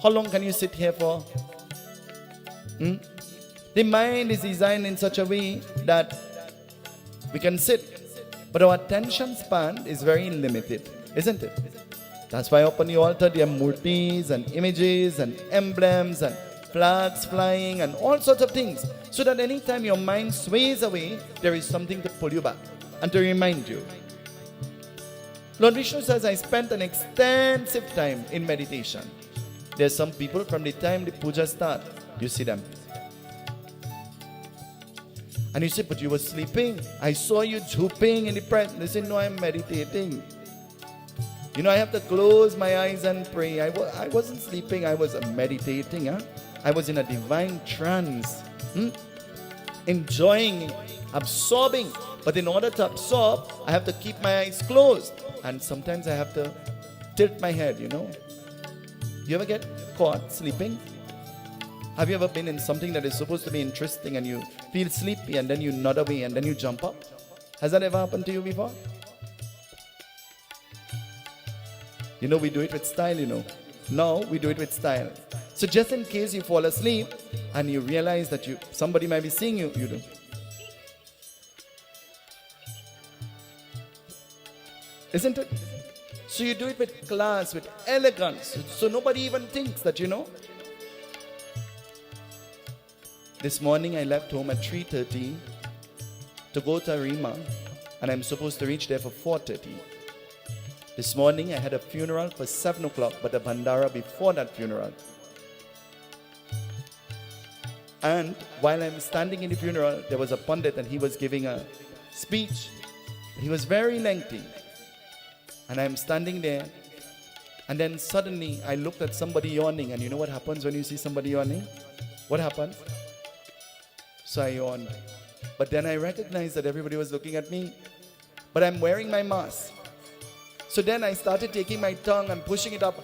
How long can you sit here for? The mind is designed in such a way that we can sit, but our attention span is very limited, isn't it? That's why upon the altar there are murtis and images and emblems and flags flying and all sorts of things, so that anytime your mind sways away, there is something to pull you back and to remind you. Lord Vishnu says, I spent an extensive time in meditation. There's some people from the time the puja starts, you see them. And you say, but you were sleeping. I saw you drooping in the presence. They say, no, I'm meditating. You know, I have to close my eyes and pray. I wasn't sleeping, I was meditating. I was in a divine trance. Enjoying, absorbing. But in order to absorb, I have to keep my eyes closed. And sometimes I have to tilt my head, you know. You ever get caught sleeping? Have you ever been in something that is supposed to be interesting and you feel sleepy and then you nod away and then you jump up? Has that ever happened to you before? You know, we do it with style, you know. Now we do it with style. So just in case you fall asleep and you realize that somebody might be seeing you, you do. Isn't it? So you do it with class, with elegance, so nobody even thinks that, you know. This morning I left home at 3:30 to go to Arima, and I'm supposed to reach there for 4:30. This morning I had a funeral for 7 o'clock, but a bandara before that funeral. And while I'm standing in the funeral, there was a pundit and he was giving a speech. He was very lengthy. And I'm standing there, and then suddenly I looked at somebody yawning, and you know what happens when you see somebody yawning? What happens? So I yawned. But then I recognized that everybody was looking at me. But I'm wearing my mask. So then I started taking my tongue and pushing it up,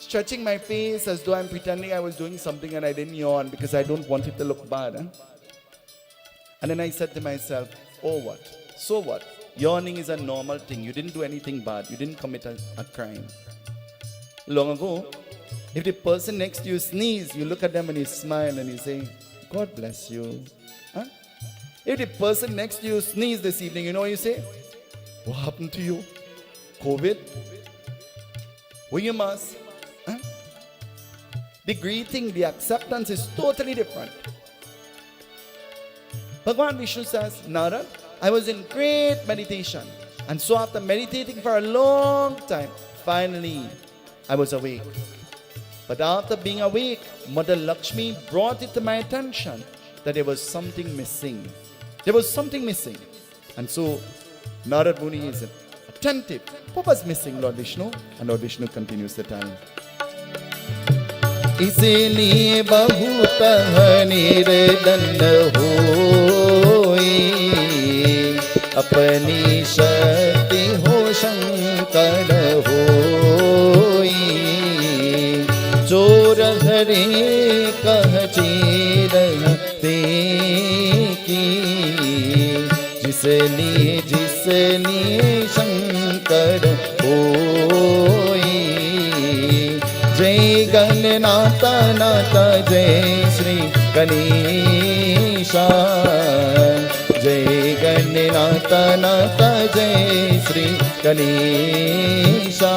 stretching my face as though I'm pretending I was doing something, and I didn't yawn because I don't want it to look bad. And then I said to myself, oh what? So what? Yawning is a normal thing. You didn't do anything bad. You didn't commit a crime. Long ago, if the person next to you sneeze, you look at them and you smile and you say, God bless you. Huh? If the person next to you sneeze this evening, you know what you say? What happened to you? COVID? Wear your mask? Huh? The greeting, the acceptance is totally different. Bhagavan Vishnu says, Narada, I was in great meditation. And so after meditating for a long time, finally I was awake. But after being awake, Mother Lakshmi brought it to my attention that there was something missing. There was something missing. And so Narada Muni is attentive. What was missing, Lord Vishnu? And Lord Vishnu continues to tell. इसलिए बहुत निर्दंड होई, अपनी शक्ति हो शंकर होई, चोर हरे कह चीरते की, जिसलिए शंकर होई। जय गणनाथ नाथ जय श्री गणेशा, जय गणनाथ नाथ जय Shri Ganesha.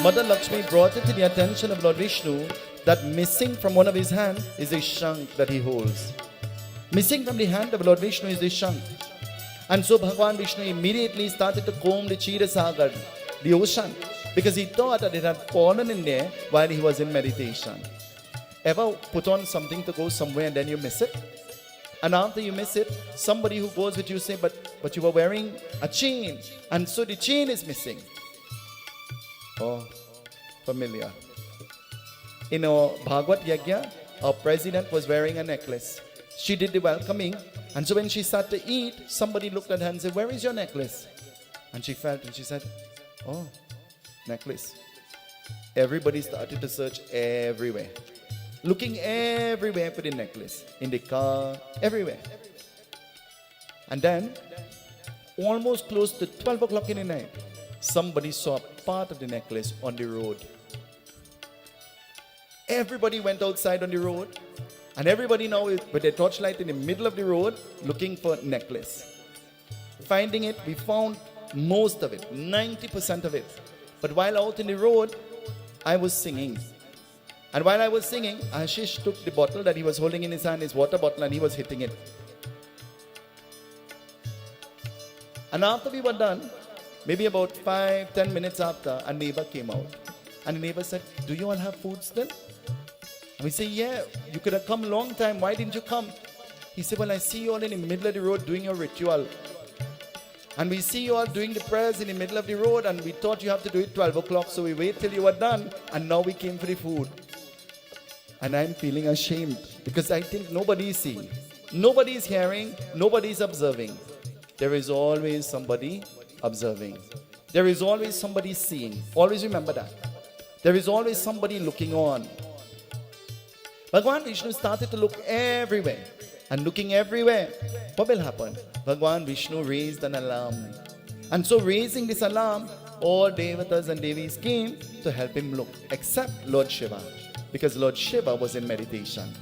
Mother Lakshmi brought it to the attention of Lord Vishnu that missing from one of his hands is a shank that he holds. Missing from the hand of Lord Vishnu is the shank. And so Bhagavan Vishnu immediately started to comb the Kshirosagar, the ocean, because he thought that it had fallen in there while he was in meditation. Ever put on something to go somewhere and then you miss it? And after you miss it, somebody who goes with you say, but you were wearing a chain, and so the chain is missing. Oh, familiar. In our Bhagavad Yajna, our president was wearing a necklace. She did the welcoming, and so when she sat to eat, somebody looked at her and said, where is your necklace? And she felt, and she said, oh, necklace. Everybody started to search everywhere, looking everywhere for the necklace, in the car, everywhere. And then, almost close to 12 o'clock in the night, somebody saw part of the necklace on the road. Everybody went outside on the road, and everybody now is with their torchlight in the middle of the road looking for necklace. Finding it, we found most of it, 90% of it. But while out in the road, I was singing. And while I was singing, Ashish took the bottle that he was holding in his hand, his water bottle, and he was hitting it. And after we were done, maybe about 5-10 minutes after, a neighbor came out. And the neighbor said, do you all have food still? And we say, yeah, you could have come a long time. Why didn't you come? He said, well, I see you all in the middle of the road doing your ritual. And we see you all doing the prayers in the middle of the road, and we thought you have to do it 12 o'clock, so we wait till you were done, and now we came for the food. And I'm feeling ashamed because I think nobody is seeing. Nobody is hearing. Nobody is observing. There is always somebody observing. There is always somebody seeing. Always remember that. There is always somebody looking on. Bhagavan Vishnu started to look everywhere. And looking everywhere, what will happen? Bhagavan Vishnu raised an alarm. And so raising this alarm, all Devatas and Devis came to help him look, except Lord Shiva. Because Lord Shiva was in meditation.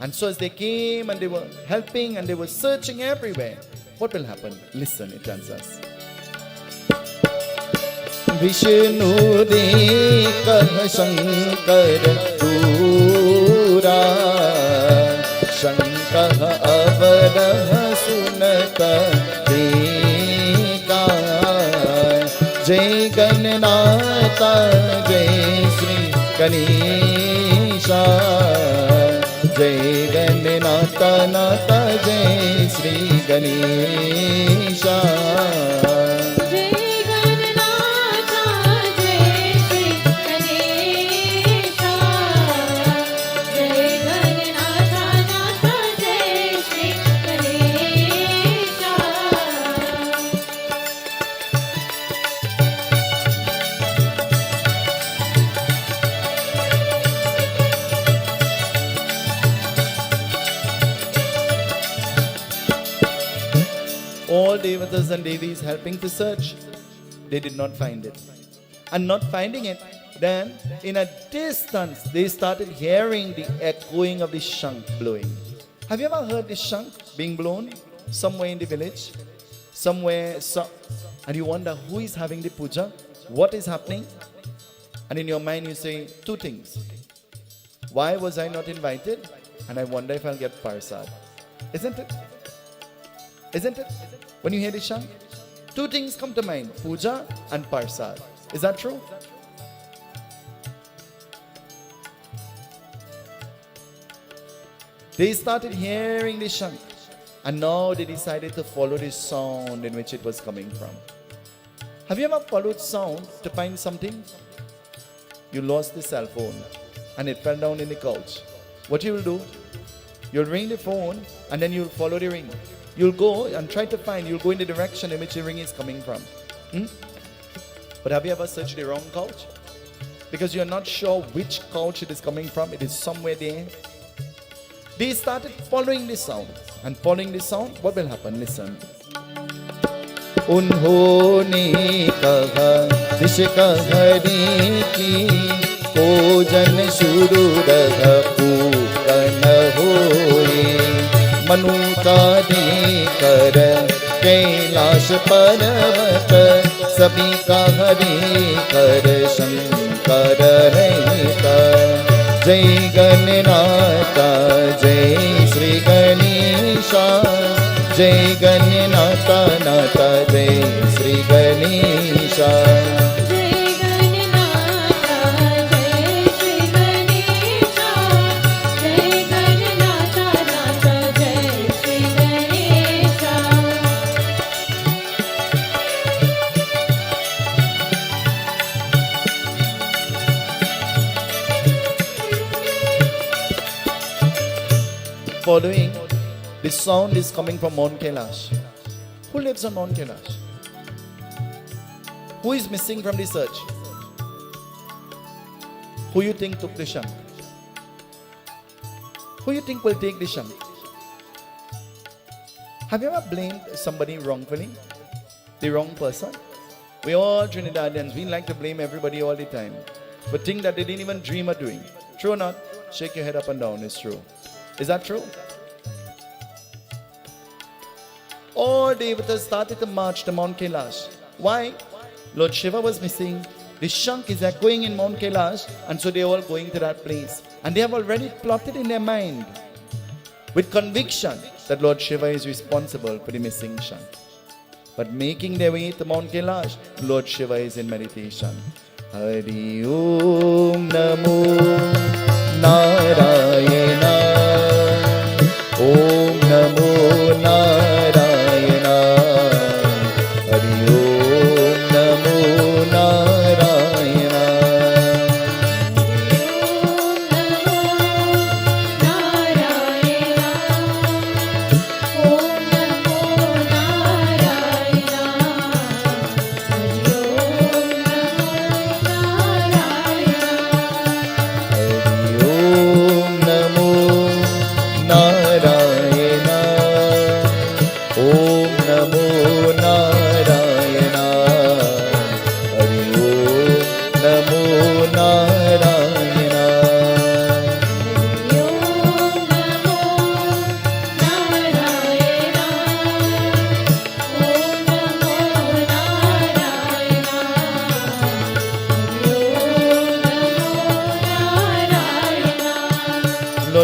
And so as they came and they were helping and they were searching everywhere, what will happen? Listen, it tells us. Vishnu dekah shankar pura shankah avarah sunata deka jai gananata jai Sri Ganesha jai gananata nata jai Sri Ganesha. All devatas and devis helping to search, they did not find it. And not finding it, then in a distance they started hearing the echoing of the shank blowing. Have you ever heard the shank being blown somewhere in the village? Somewhere, and you wonder who is having the puja? What is happening? And in your mind you say two things. Why was I not invited? And I wonder if I'll get Persad. Isn't it? Isn't it? When you hear the shank, two things come to mind, puja and Persad. Is that true? They started hearing the shank, and now they decided to follow the sound in which it was coming from. Have you ever followed sound to find something? You lost the cell phone and it fell down in the couch. What you will do? You'll ring the phone and then you'll follow the ring. You'll go and try to find, you'll go in the direction in which the ring is coming from. But have you ever searched the wrong couch? Because you're not sure which couch it is coming from. It is somewhere there. They started following the sound. And following the sound, what will happen? Listen. उन्होंने कहा जिसका हरि की पूजन शुरू रह पूर्ण होए मनु का देकर कैलाश पर्वत सभी का हरि कर शंकर रहता जय गणनाथा जय श्री गणेशा जय गणनाथा नाथा जय Shri Ganesha Following, this sound is coming from Mount Kailash. Who lives on Mount Kailash? Who is missing from the search? Who you think took the shank? Who you think will take the shank? Have you ever blamed somebody wrongfully? The wrong person? We all Trinidadians, we like to blame everybody all the time. But think that they didn't even dream of doing. True or not? Shake your head up and down, it's true. Is that true? All devatas started to march to Mount Kailash. Why? Lord Shiva was missing. The shank is echoing in Mount Kailash, and so they are all going to that place. And they have already plotted in their mind with conviction that Lord Shiva is responsible for the missing shank. But making their way to Mount Kailash, Lord Shiva is in meditation. Hari Om Namo Narayana Om Namo Narayana Hari Om Namo Narayana Om Namo Narayana Om Namo Narayana Hari Om Namo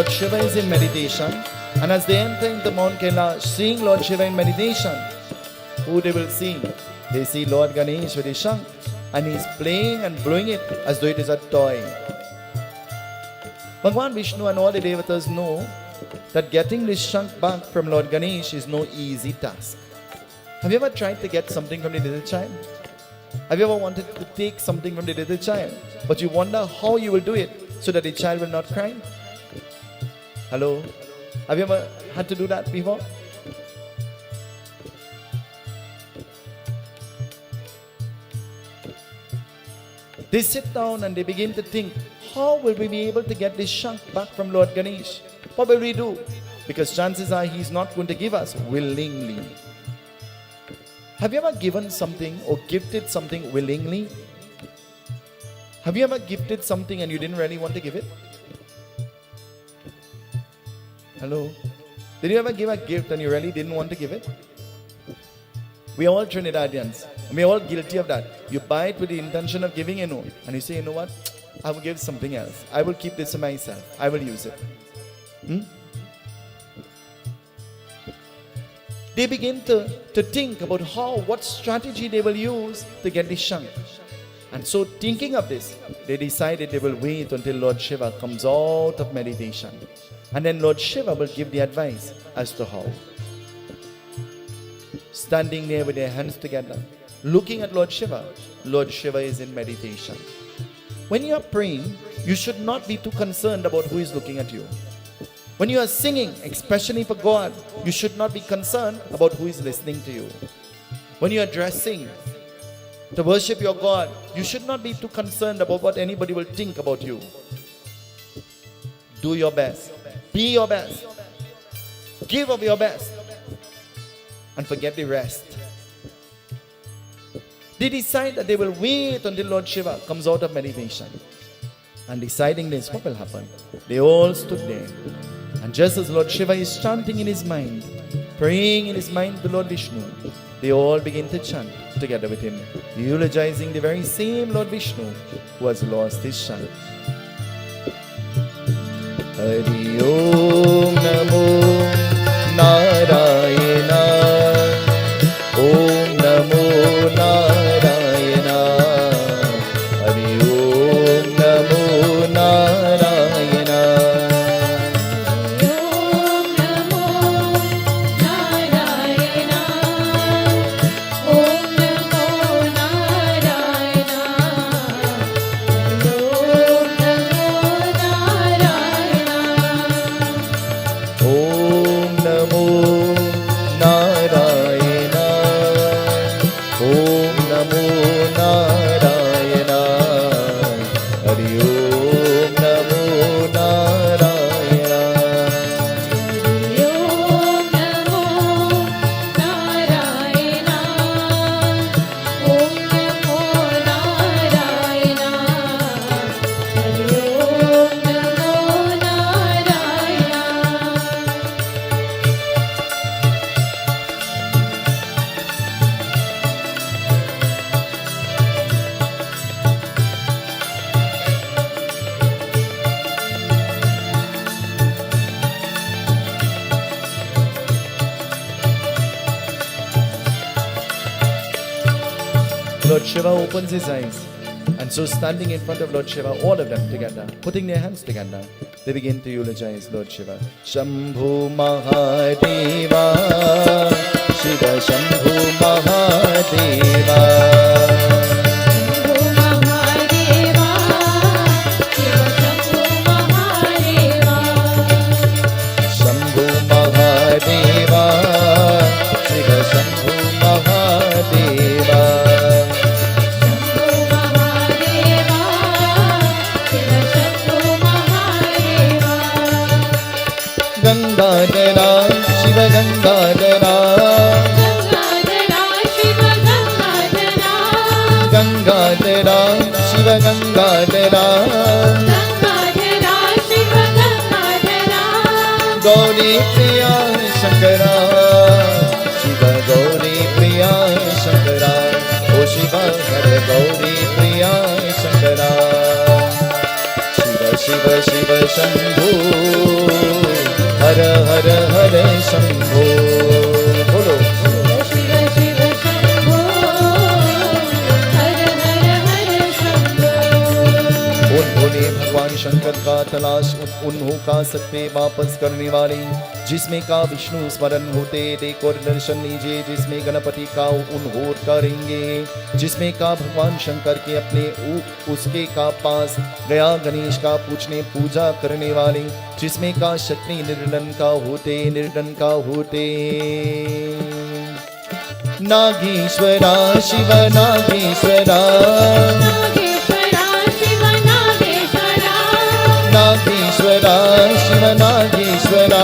Lord Shiva is in meditation, and as they enter into Mount Kailash, seeing Lord Shiva in meditation, who they will see? They see Lord Ganesh with his shank, and he is playing and blowing it as though it is a toy. Bhagwan Vishnu and all the devatas know that getting this shank back from Lord Ganesh is no easy task. Have you ever tried to get something from the little child? Have you ever wanted to take something from the little child, but you wonder how you will do it so that the child will not cry? Hello? Have you ever had to do that before? They sit down and they begin to think, how will we be able to get this shank back from Lord Ganesh? What will we do? Because chances are he's not going to give us willingly. Have you ever given something or gifted something willingly? Have you ever gifted something and you didn't really want to give it? Hello? Did you ever give a gift and you really didn't want to give it? We are all Trinidadians. We are all guilty of that. You buy it with the intention of giving, and you say, you know what? I will give something else. I will keep this for myself. I will use it. They begin to think about what strategy they will use to get this shank. And so thinking of this, they decided they will wait until Lord Shiva comes out of meditation. And then Lord Shiva will give the advice as to how. Standing there with their hands together, looking at Lord Shiva is in meditation. When you are praying, you should not be too concerned about who is looking at you. When you are singing, especially for God, you should not be concerned about who is listening to you. When you are dressing to worship your God, you should not be too concerned about what anybody will think about you. Do your best. Be your best. Give of your best. And forget the rest. They decide that they will wait until Lord Shiva comes out of meditation. And deciding this, what will happen? They all stood there. And just as Lord Shiva is chanting in his mind, praying in his mind to Lord Vishnu, they all begin to chant together with him, eulogizing the very same Lord Vishnu who has lost his shank. Hari Om Namo Narayana. Om Namo Narayana. Hari Om Namo Narayana. Om Namo Narayana. Om Namo Narayana. Om Namo Narayana. Om Namo Narayana. Hari Om Namo Narayana. Om Namo Narayana. Om Namo Narayana. Hari Om Namo Narayana. Lord Shiva opens his eyes, and so standing in front of Lord Shiva, all of them together, putting their hands together, they begin to eulogize Lord Shiva. Shambhu Mahadeva, Shiva Shambhu Mahadeva. Shambhu Mahadeva, Shiva Shambhu Mahadeva. Shambhu Mahadeva, Shiva Shambhu Mahadeva. Shambhu Mahadeva, Shiva Shambhu Mahadeva. Gangadhara, Shiva Gangadhara. Gangadhara, Shiva Gangadhara. Gangadhara, Shiva Gangadhara. Gangadhara, Shiva Gangadhara. Gauri Priya Shankara, Shiva Gauri Priya Shankara. O Shiva Hare Gauri Priya Shankara. Shiva Shiva Shiva Shambho Hara Hara Hara Shambho Bolo Shiva Shiva Shambho Hara Hara Hara Shambho उन्होंने भगवान शंकर का तलाश उन्हों का सत्य वापस करने वाले जिसमें का विष्णु स्मरण होते देखो दर्शन लीजिए जिसमें गणपति का उन्हों करेंगे जिसमें का भगवान शंकर के अपने उसके का पास गया गणेश का पूछने पूजा करने वाले जिसमें का शक्ति निर्धन का होते नागेश्वरा शिव नागेश्वरा नागेश्वरा शिव नागेश्वरा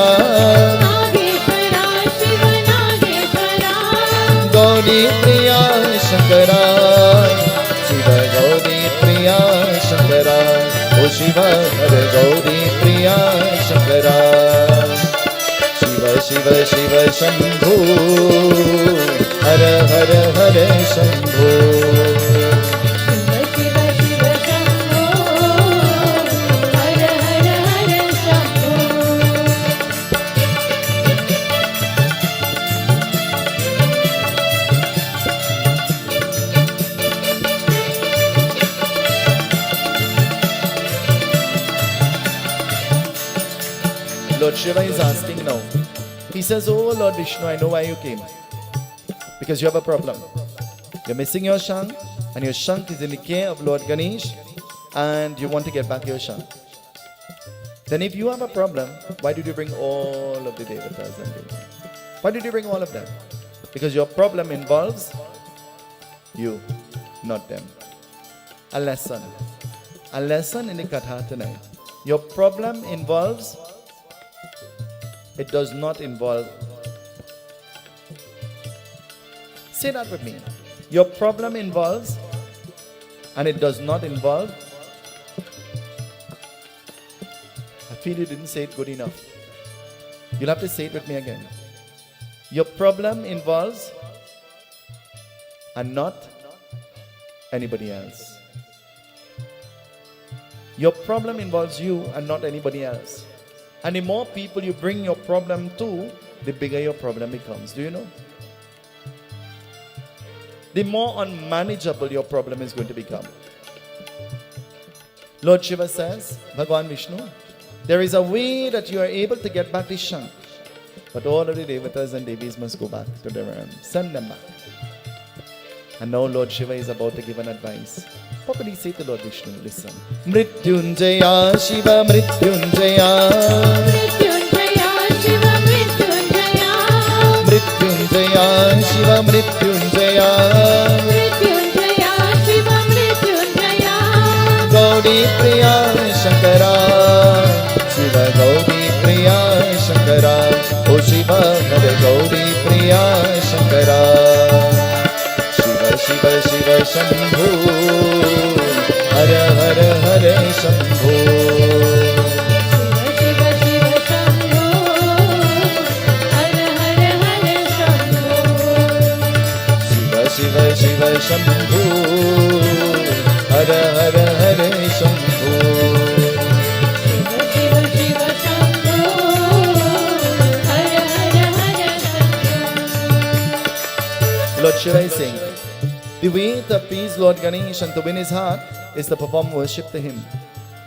गौरी प्रिया शंकरा शिव गौरी प्रिया शंकरा ओ शिव हर गौरी प्रिया शंकरा शिव शिव शिव शंभो हर हर हर Shambho Lord Shiva is asking now. He says, oh Lord Vishnu, I know why you came. Because you have a problem. You're missing your shank, and your shank is in the care of Lord Ganesh, and you want to get back your shank. Then if you have a problem, why did you bring all of the devatas and devas? Why did you bring all of them? Because your problem involves you, not them. A lesson in the Katha tonight. Your problem involves, it does not involve. Say that with me. Your problem involves, and it does not involve. I feel you didn't say it good enough. You'll have to say it with me again. Your problem involves, and not anybody else. Your problem involves you and not anybody else. And the more people you bring your problem to, the bigger your problem becomes. Do you know? The more unmanageable your problem is going to become. Lord Shiva says, Bhagavan Vishnu, there is a way that you are able to get back the shank. But all of the devatas and devis must go back to their realm. Send them back. And now Lord Shiva is about to give an advice. What will he say to Lord Vishnu? Listen. Mrityunjaya Shiva Mrityunjaya Mrityunjaya Shiva Mrityunjaya Mrityunjaya Shiva Mrityunjaya Mrityunjaya Shiva Mrityunjaya Gauri Priya Shankara Shiva Gauri Priya Shankara O Shiva Hare Gauri Priya Shankara Shiva Shiva Shambho Hara Hara Hare Shambho Shiva Shiva Shambho Hara Hara Hare Shambho Shiva Shiva Shiva Shambho Hara Hara Hare Shambho Shiva Shiva Shambho Hara Hara Hare Shambho Lord Shiva is saying, the way to appease Lord Ganesh and to win his heart is to perform worship to him.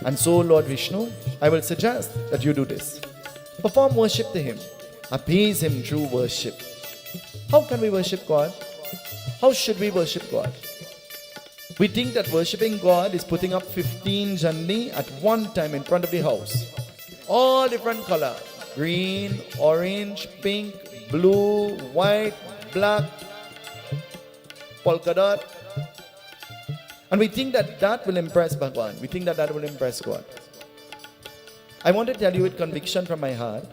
And so, Lord Vishnu, I will suggest that you do this. Perform worship to him. Appease him through worship. How can we worship God? How should we worship God? We think that worshipping God is putting up 15 jandi at one time in front of the house. All different color. Green, orange, pink, blue, white, black, polka dot. And we think that that will impress Bhagwan. We think that that will impress God. I want to tell you with conviction from my heart,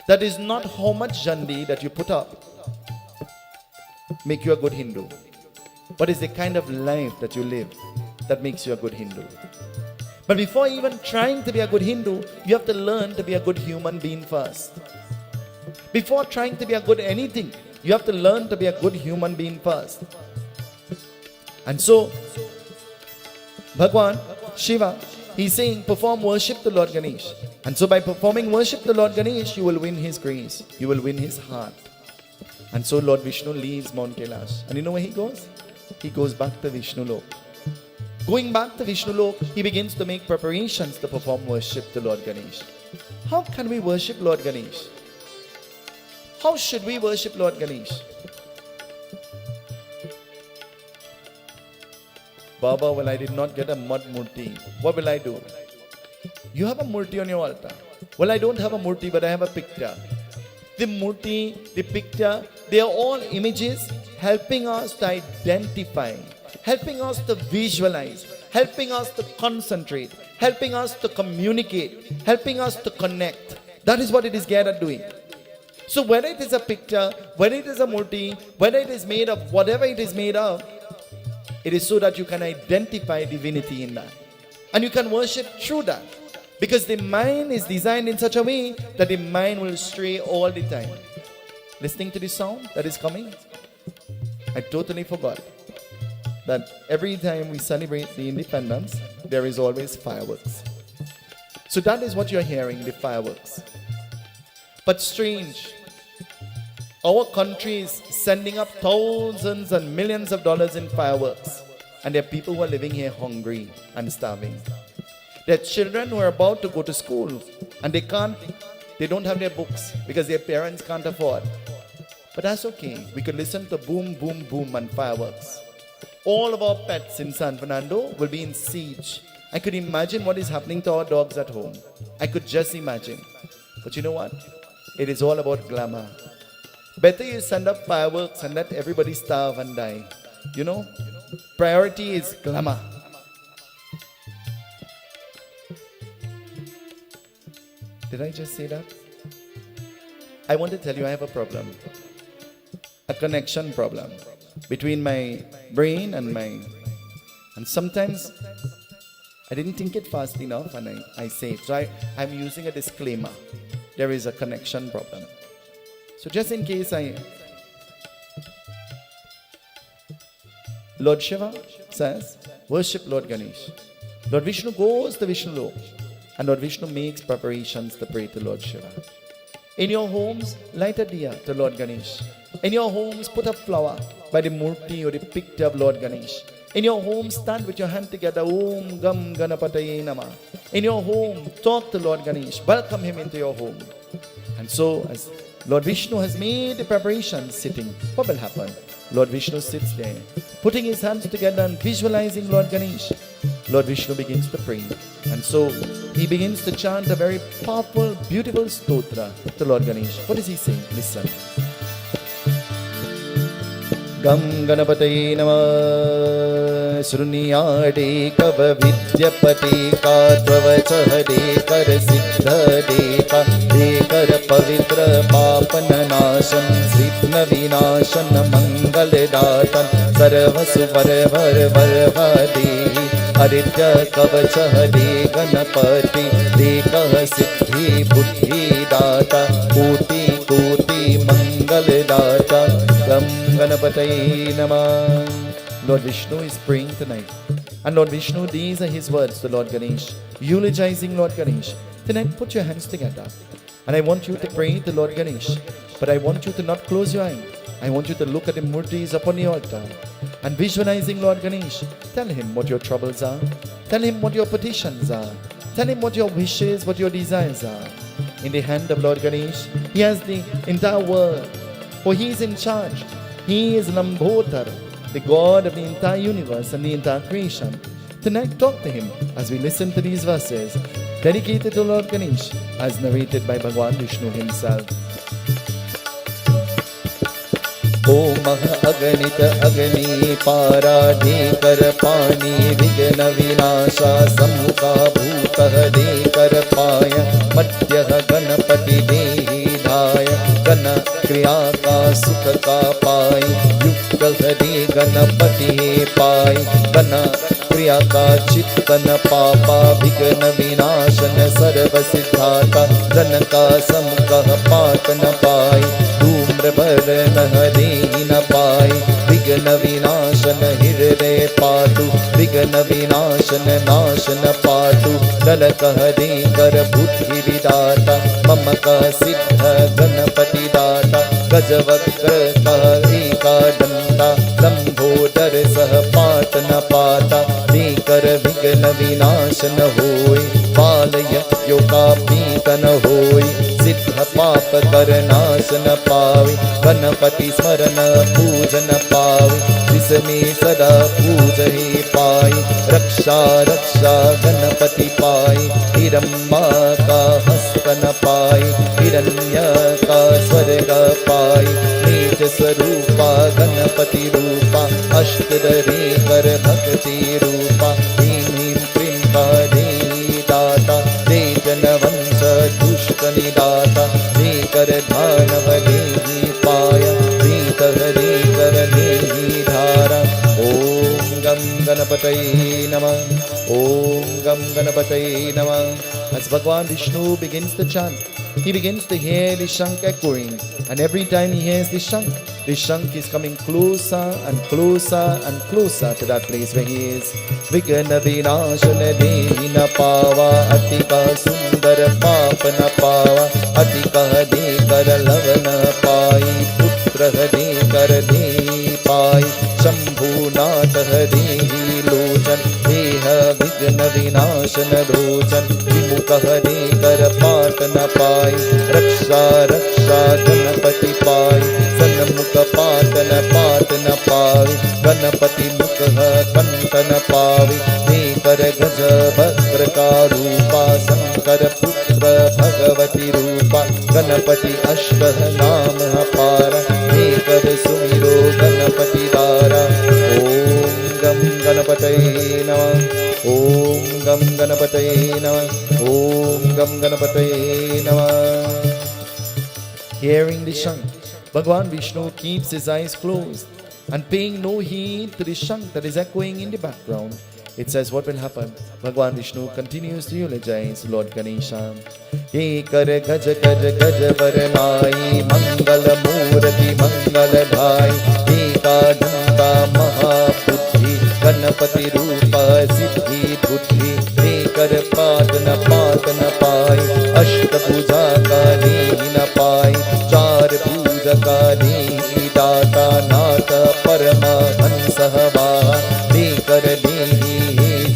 that is not how much jandi that you put up make you a good Hindu, but it's the kind of life that you live that makes you a good Hindu. But before even trying to be a good Hindu, you have to learn to be a good human being first. Before trying to be a good anything, you have to learn to be a good human being first. And so, Bhagwan, Shiva, He's saying, perform worship to Lord Ganesh. And so by performing worship to Lord Ganesh, you will win his grace. You will win his heart. And so Lord Vishnu leaves Mount Kailash. And you know where he goes? He goes back to Vishnu Lok. Going back to Vishnu Lok, he begins to make preparations to perform worship to Lord Ganesh. How can we worship Lord Ganesh? How should we worship Lord Ganesh? Baba, well, I did not get a mud murti. What will I do? You have a murti on your altar. Well, I don't have a murti, but I have a picture. The murti, the picture, they are all images helping us to identify, helping us to visualize, helping us to concentrate, helping us to communicate, helping us to connect. That is what it is geared at doing. So whether it is a picture, whether it is a murti, whether it is made of whatever it is made of, it is so that you can identify divinity in that. And you can worship through that. Because the mind is designed in such a way that the mind will stray all the time. Listening to the sound that is coming, I totally forgot that every time we celebrate the independence, there is always fireworks. So that is what you're hearing, the fireworks. But strange, our country is sending up thousands and millions of dollars in fireworks. And there are people who are living here hungry and starving. There are children who are about to go to school and they don't have their books because their parents can't afford. But that's okay. We could listen to boom, boom, boom and fireworks. All of our pets in San Fernando will be in siege. I could imagine what is happening to our dogs at home. I could just imagine. But you know what? It is all about glamour. Better you send up fireworks and let everybody starve and die. You know? Priority is glamour. Did I just say that? I want to tell you I have a problem. A connection problem between my brain and my... And sometimes I didn't think it fast enough and I say it. So I'm using a disclaimer. There is a connection problem. So just in case Lord Shiva says, worship Lord Ganesh. Lord Vishnu goes to Vishnu Lok. And Lord Vishnu makes preparations to pray to Lord Shiva. In your homes, light a diya to Lord Ganesh. In your homes, put a flower by the murti or the picture of Lord Ganesh. In your home, stand with your hand together. Om Gam Ganapataye Namah. In your home, talk to Lord Ganesh. Welcome him into your home. And so, as Lord Vishnu has made the preparations sitting, what will happen? Lord Vishnu sits there, putting his hands together and visualizing Lord Ganesh. Lord Vishnu begins to pray. And so, he begins to chant a very powerful, beautiful stotra to Lord Ganesh. What does he say? Listen. Gam Ganapataye Namah Srunyade Kava Vidyapate Kadvavachahade Kar Siddha Deka Dekar Pavitra Papana Nasham Sripna Vinashan Mangal Datan Sarvasu Varvar Varvadehi Aridya Kavachahade Ganapati Dekah Siddhi Buddhi Data Koti Koti Mangal Data Gam Ganapataye Namah. Lord Vishnu is praying tonight. And Lord Vishnu, these are his words to Lord Ganesh, eulogizing Lord Ganesh. Tonight, put your hands together. And I want you to pray to Lord Ganesh. But I want you to not close your eye. I want you to look at the murtis upon the altar. And visualizing Lord Ganesh, tell him what your troubles are. Tell him what your petitions are. Tell him what your wishes, what your desires are. In the hand of Lord Ganesh, he has the entire world. For he is in charge. He is Lambhotar, the God of the entire universe and the entire creation. Tonight, talk to him as we listen to these verses dedicated to Lord Ganesh as narrated by Bhagwan Vishnu himself. Om Aganita Agni Paradhe Kar Pani Vigna Vinasha Samukha Bhutah Dekar Paya Madhyah Ganapati Dehi Dhaya Gana Kriya Ka Sukha Ka Pai Yukta Hade Ganapati Pai Gana Kriya Ka Chittana Papa Vigna Vinashana Sarva Siddhata Janaka Samukha Patana Pai Dhumra Varna Hare न पाए विघ्न विनाश विनाशन हृदय पाटु विघ्न विनाशन नाशन पाटु दल कह दे कर बुद्धि विदाता मम कह सिद्ध गणपति दाता गजवक्र कह एका दंता लंबोदर सह पाट न पाता देकर विघ्न विनाशन होय बाल यज्ञों का पीतन होय सिद्ध पाप कर नाशन पावे गणपति स्मरण पूजन पावे जिसमें सदा पूज ही पाई रक्षा रक्षा गणपति पाई हिरम्बा का हस्त न पाई हिरण्य का स्वर्ग पाई निज स्वरूपा गणपति रूपा अष्टदरी कर भक्ति रूपा ह्रीं ह्रीं क्रीं का देवी दाता दे जनवंश दुष्ट निदाता दे कर दानव देवी पाया प्रीत हरि कर देवी धारा ओम गम गणपतये नमः ओम गम गणपतये नमः. As Bhagwan Vishnu begins to chant, he begins to hear the shank echoing, and every time he hears the shank is coming closer and closer and closer to that place where he is. Vigna vinashana devina pava atika sundar papana pava atika dekar lavana pai putra dekar de pai Shambhu नाथ हरि लोचन देह विघ्न विनाशन लोचन विमुख हरि कर पाट न पाई रक्षा रक्षा गणपति पाई सन्मुख पाट न पाई गणपति मुख कंठ न पावी देकर गज भद्र का रूपा शंकर पुत्र भगवती रूपा गणपति अष्ट नाम पारा देकर सुमिरो गणपति दारा. ओम गम गणपतये नमः ओम गम गणपतये नमः ओम गम गणपतये नमः. Hearing the shank, Bhagwan Vishnu keeps his eyes closed and paying no heed to the shank that is echoing in the background. It says what will happen. Bhagwan Vishnu continues to eulogize Lord Ganesha. Ekar gaj gaj gaj varnai mangal murti mangal dhai eka danta mahabuddhi ganapati rupa siddhi buddhi ekar patna pai ashta puja ka dehi na pai char puja ka dehi data nata parama hansahva dekar dehi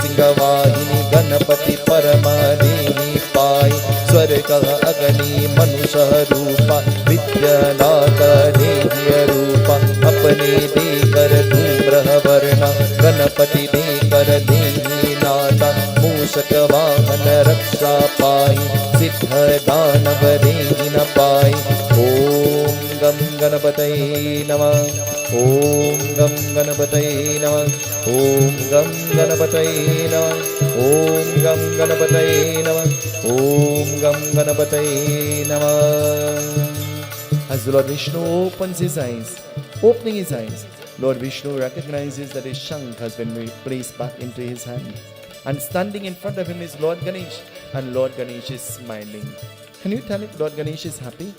Singhvahini Ganpati परमा देहि पाई स्वर्ग अग्नि मनुष्य रूपा विद्यानाथ देहि रूपा अपने देकर धूम्र वर्ण गणपति देकर देहि नाथा मूषक वाहन रक्षा पाई सिद्ध दानव देहि न पाई. ओम गम गणपतये नमः ओम गम गणपतये नमः ओम गम गणपतये नमः ओम गम गणपतये नमः ओम गम गणपतये नमः. As the Lord Vishnu opens his eyes, opening his eyes, Lord Vishnu recognizes that his shank has been placed back into his hand, and standing in front of him is Lord Ganesh, and Lord Ganesh is smiling. Can you tell if Lord Ganesh is happy?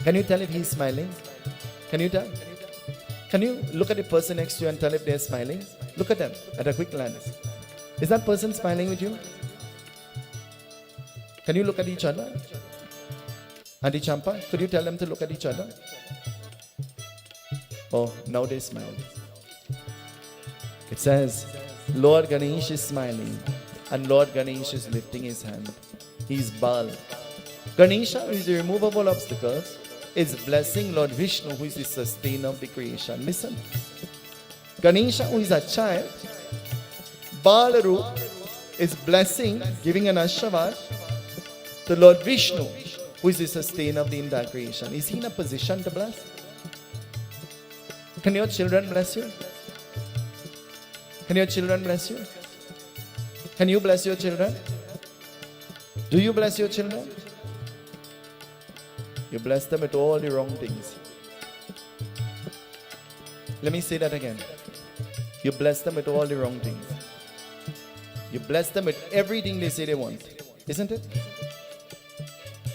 Can you tell if he is smiling? Can you tell? Can you look at the person next to you and tell if they are smiling? Look at them at a quick glance. Is that person smiling with you? Can you look at each other? Auntie Champa, could you tell them to look at each other? Oh, now they smile. It says, Lord Ganesh is smiling and Lord Ganesh is lifting his hand. He's Baal. Ganesha, who is the remover of all obstacles, is blessing Lord Vishnu, who is the sustainer of the creation. Listen. Ganesha, who is a child, Balaru is blessing, giving an Ashavad to Lord Vishnu, who is the sustainer of the entire creation. Is he in a position to bless? Can your children bless you? Can your children bless you? Can you bless your children? Do you bless your children? You bless them with all the wrong things. Let me say that again. You bless them with all the wrong things. You bless them with everything they say they want. Isn't it?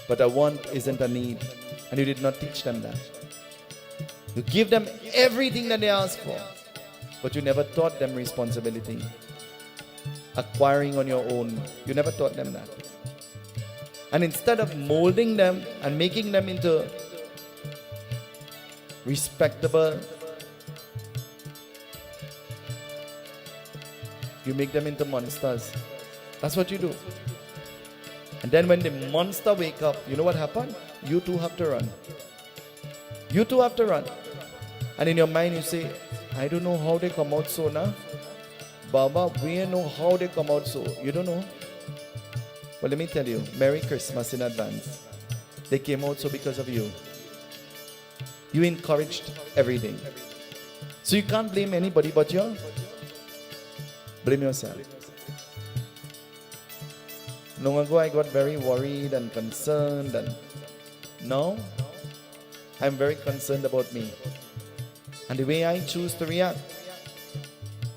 But a want isn't a need. And you did not teach them that. You give them everything that they ask for. but you never taught them responsibility. Acquiring on your own, you never taught them that. And instead of molding them and making them into respectable, you make them into monsters. That's what you do. And then when the monster wake up, you know what happened? You too have to run. You too have to run. And in your mind you say, I don't know how they come out so now. Baba, we know how they come out so. You don't know? Well, let me tell you, Merry Christmas in advance. They came out so because of you. You encouraged everything. So you can't blame anybody but you. Blame yourself. Long ago I got very worried and concerned, and now I'm very concerned about me and the way I choose to react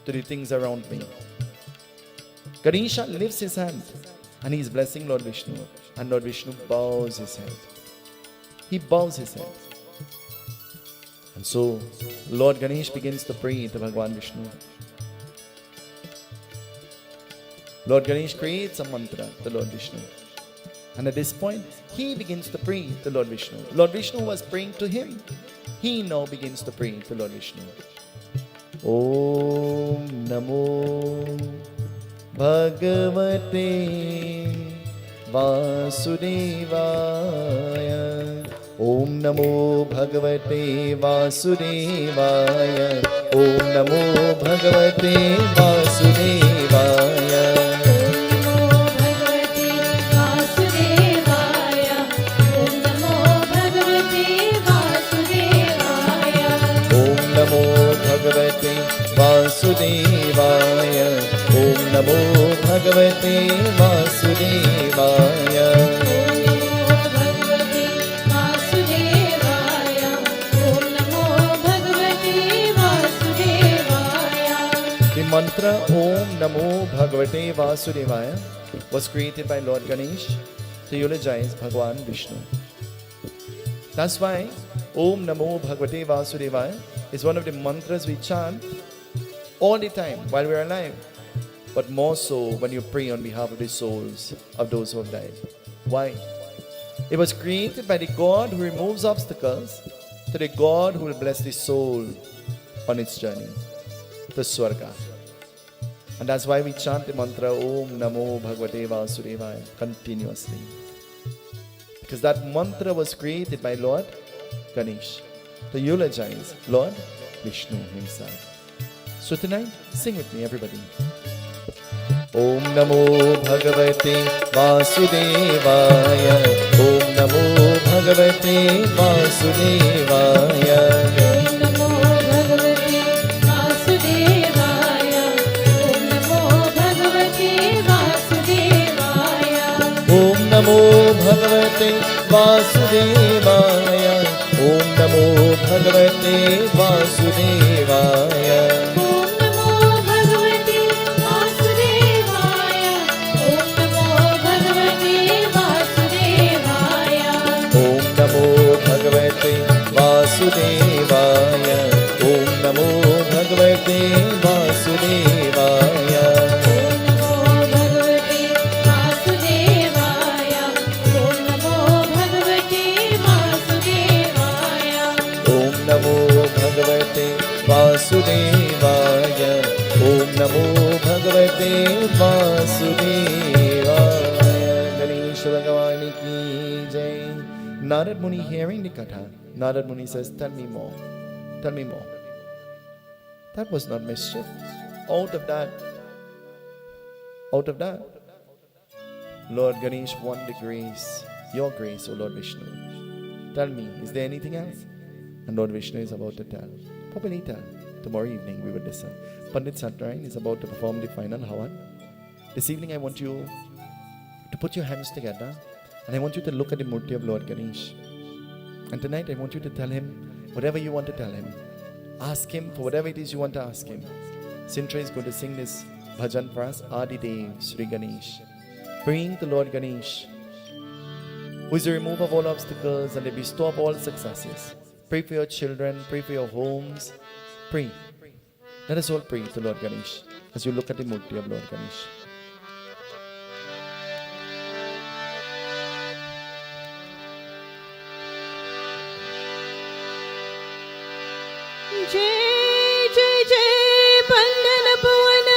to the things around me. Ganesha lifts his hand and he is blessing Lord Vishnu, and Lord Vishnu bows his head. He bows his head. And so Lord Ganesh begins to pray to Bhagwan Vishnu. Lord Ganesh creates a mantra to Lord Vishnu. And at this point, he begins to pray to Lord Vishnu. Lord Vishnu was praying to him. He now begins to pray to Lord Vishnu. Om Namo Bhagavate Vasudevaya. Om Namo Bhagavate Vasudevaya. Om Namo Bhagavate Vasudevaya. Bhagavate Vasudevaya. Om Namo Bhagavate Vasudevaya. The mantra Om Namo Bhagavate Vasudevaya was created by Lord Ganesh to eulogize Bhagwan Vishnu. That's why Om Namo Bhagavate Vasudevaya is one of the mantras we chant all the time while we're alive, but more so when you pray on behalf of the souls of those who have died. Why? It was created by the God who removes obstacles to the God who will bless the soul on its journey to Swarga. And that's why we chant the mantra Om Namo Bhagavate Vasudevaya continuously. Because that mantra was created by Lord Ganesh to eulogize Lord Vishnu himself. So tonight, sing with me, everybody. Om Namo Bhagavate Vasudevaya. Om Namo Bhagavate Vasudevaya. Om Namo Bhagavate Vasudevaya. Om Namo Bhagavate Vasudevaya. Om Namo Bhagavate Vasudevaya. Om Namo Bhagavate Vasudevaya. Om Namo Bhagavate Vasudevaya. Om Namo Bhagavate Vasudevaya. Om Namo Bhagavate Vasudevaya. Om Namo Bhagavate Vasudevaya. Om Namo Bhagavate Vasudevaya. Om Namo Bhagavate Vasudevaya. Om Namo Bhagavate Vasudevaya. Om Namo Bhagavate Vasudevaya. Ganesha Bhagavan ki jai. Narada Muni hearing the katha, Narada Muni says, tell me more. Tell me more. That was not mischief. Out of that, Lord Ganesh won the grace, your grace, O Lord Vishnu. Tell me, is there anything else? And Lord Vishnu is about to tell. Probably tell. Tomorrow evening we will listen. Pandit Satyarayana is about to perform the final Havan. This evening I want you to put your hands together and I want you to look at the Murti of Lord Ganesh. And tonight I want you to tell him whatever you want to tell him. Ask him for whatever it is you want to ask him. Sintra is going to sing this bhajan for us, Adi Dev Sri Ganesh. Praying to Lord Ganesh, who is the remover of all obstacles and the bestower of all successes. Pray for your children, pray for your homes. Pray. Let us all pray to Lord Ganesh as you look at the murti of Lord Ganesh. जय जय जय बंदन भुवन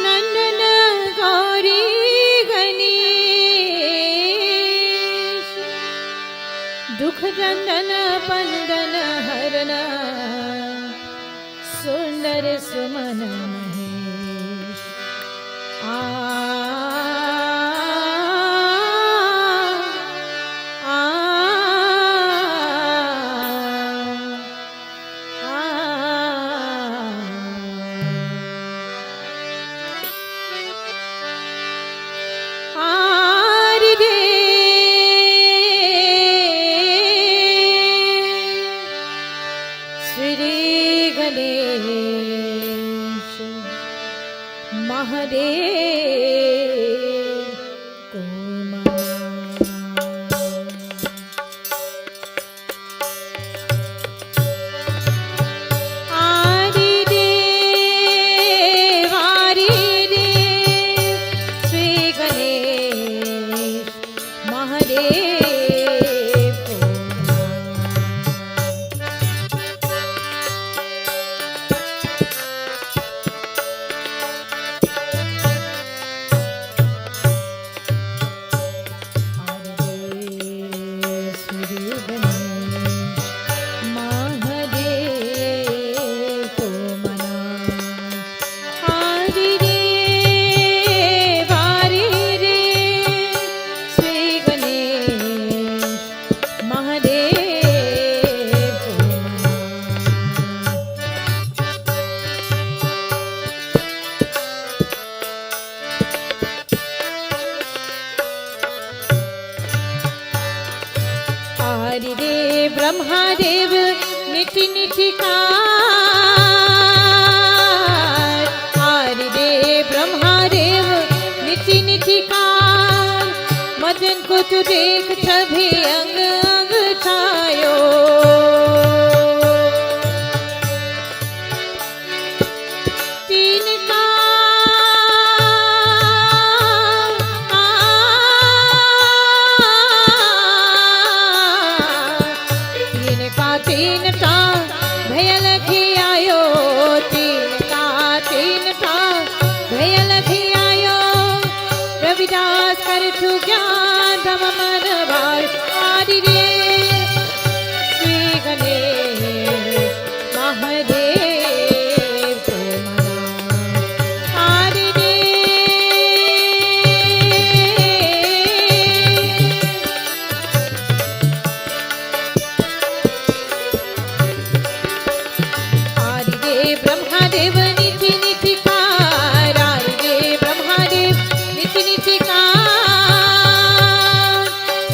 नंदन गौरी गणेश दुख दंदन बंदन हरन सुंदर सुमन महेश आ ब्रह्मदेव निठ निठिकार हरि दे Brahmadev निठ car Madan को तू देख सभी अंग अंग छायो तीन रविदास कर तू ज्ञान धम मन भार आदि रे श्री गणेश महादेव को मना आदि रे आदि रे ब्रह्मदेव निधि निधि कार आदि रे ब्रह्मदेव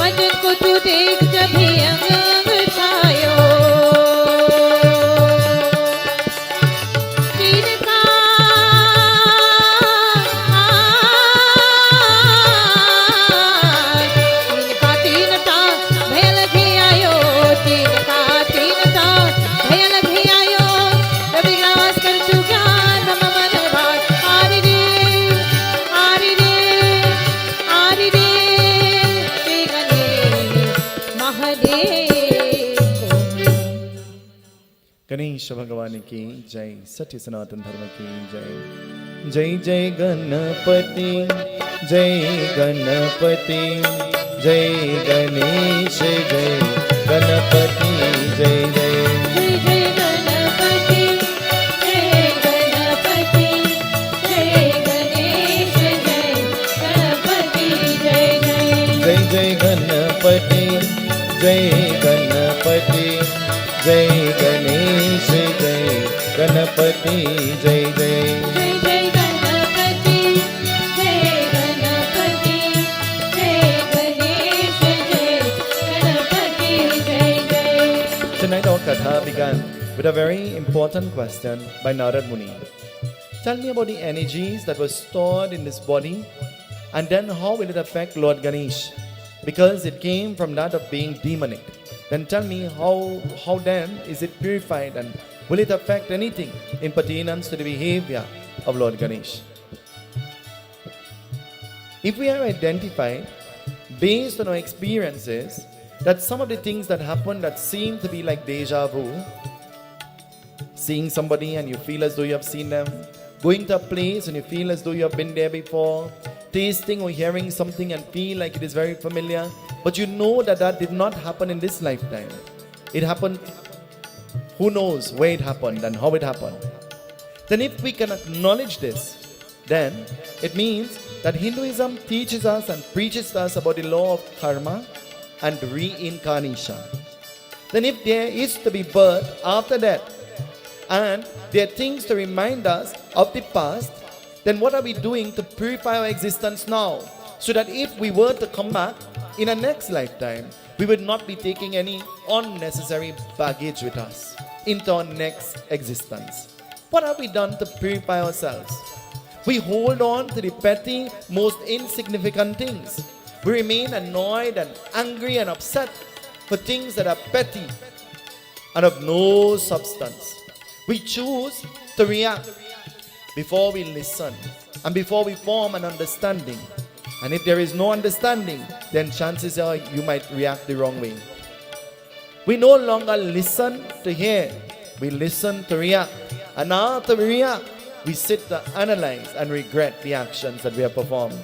मदन को तू देख जभी अंग अंग छायो तीन का तीन टा भयल भी आयो तीन का तीन टा भयल भी आयो रविदास कर तू ज्ञान धम मन भार आरि रे गणेश भगवान की जय, सत्य सनातन धर्म की जय। जय जय गणपति जय गणपति जय गणेश जय गणपति जय जय जय जय गणपति जय गणपति जय गणेश जय गणपति जय जय जय जय गणपति जय गणपति जय गणेश जय गणपति जय जय जय जय गणपति जय गणपति जय गणेश जय गणपति जय जय। Tonight our katha began with a very important question by Narada Muni. Tell me about the energies that were stored in this body, and then how will it affect Lord Ganesh? Because it came from that of being demonic. Then tell me how then is it purified and Will it affect anything in pertinence to the behavior of Lord Ganesh? If we have identified, based on our experiences, that some of the things that happen that seem to be like deja vu, seeing somebody and you feel as though you have seen them, going to a place and you feel as though you have been there before, tasting or hearing something and feel like it is very familiar, but you know that that did not happen in this lifetime. It happened, who knows where it happened and how it happened. Then if we can acknowledge this, then it means that Hinduism teaches us and preaches to us about the law of karma and reincarnation. Then if there is to be birth after death, and there are things to remind us of the past, then what are we doing to purify our existence now? So that if we were to come back in a next lifetime, we would not be taking any unnecessary baggage with us into our next existence. What have we done to purify ourselves? We hold on to the petty, most insignificant things. We remain annoyed and angry and upset for things that are petty and of no substance. We choose to react before we listen and before we form an understanding. And if there is no understanding, then chances are you might react the wrong way. We no longer listen to hear, we listen to react. And after we react, we sit to analyze and regret the actions that we have performed.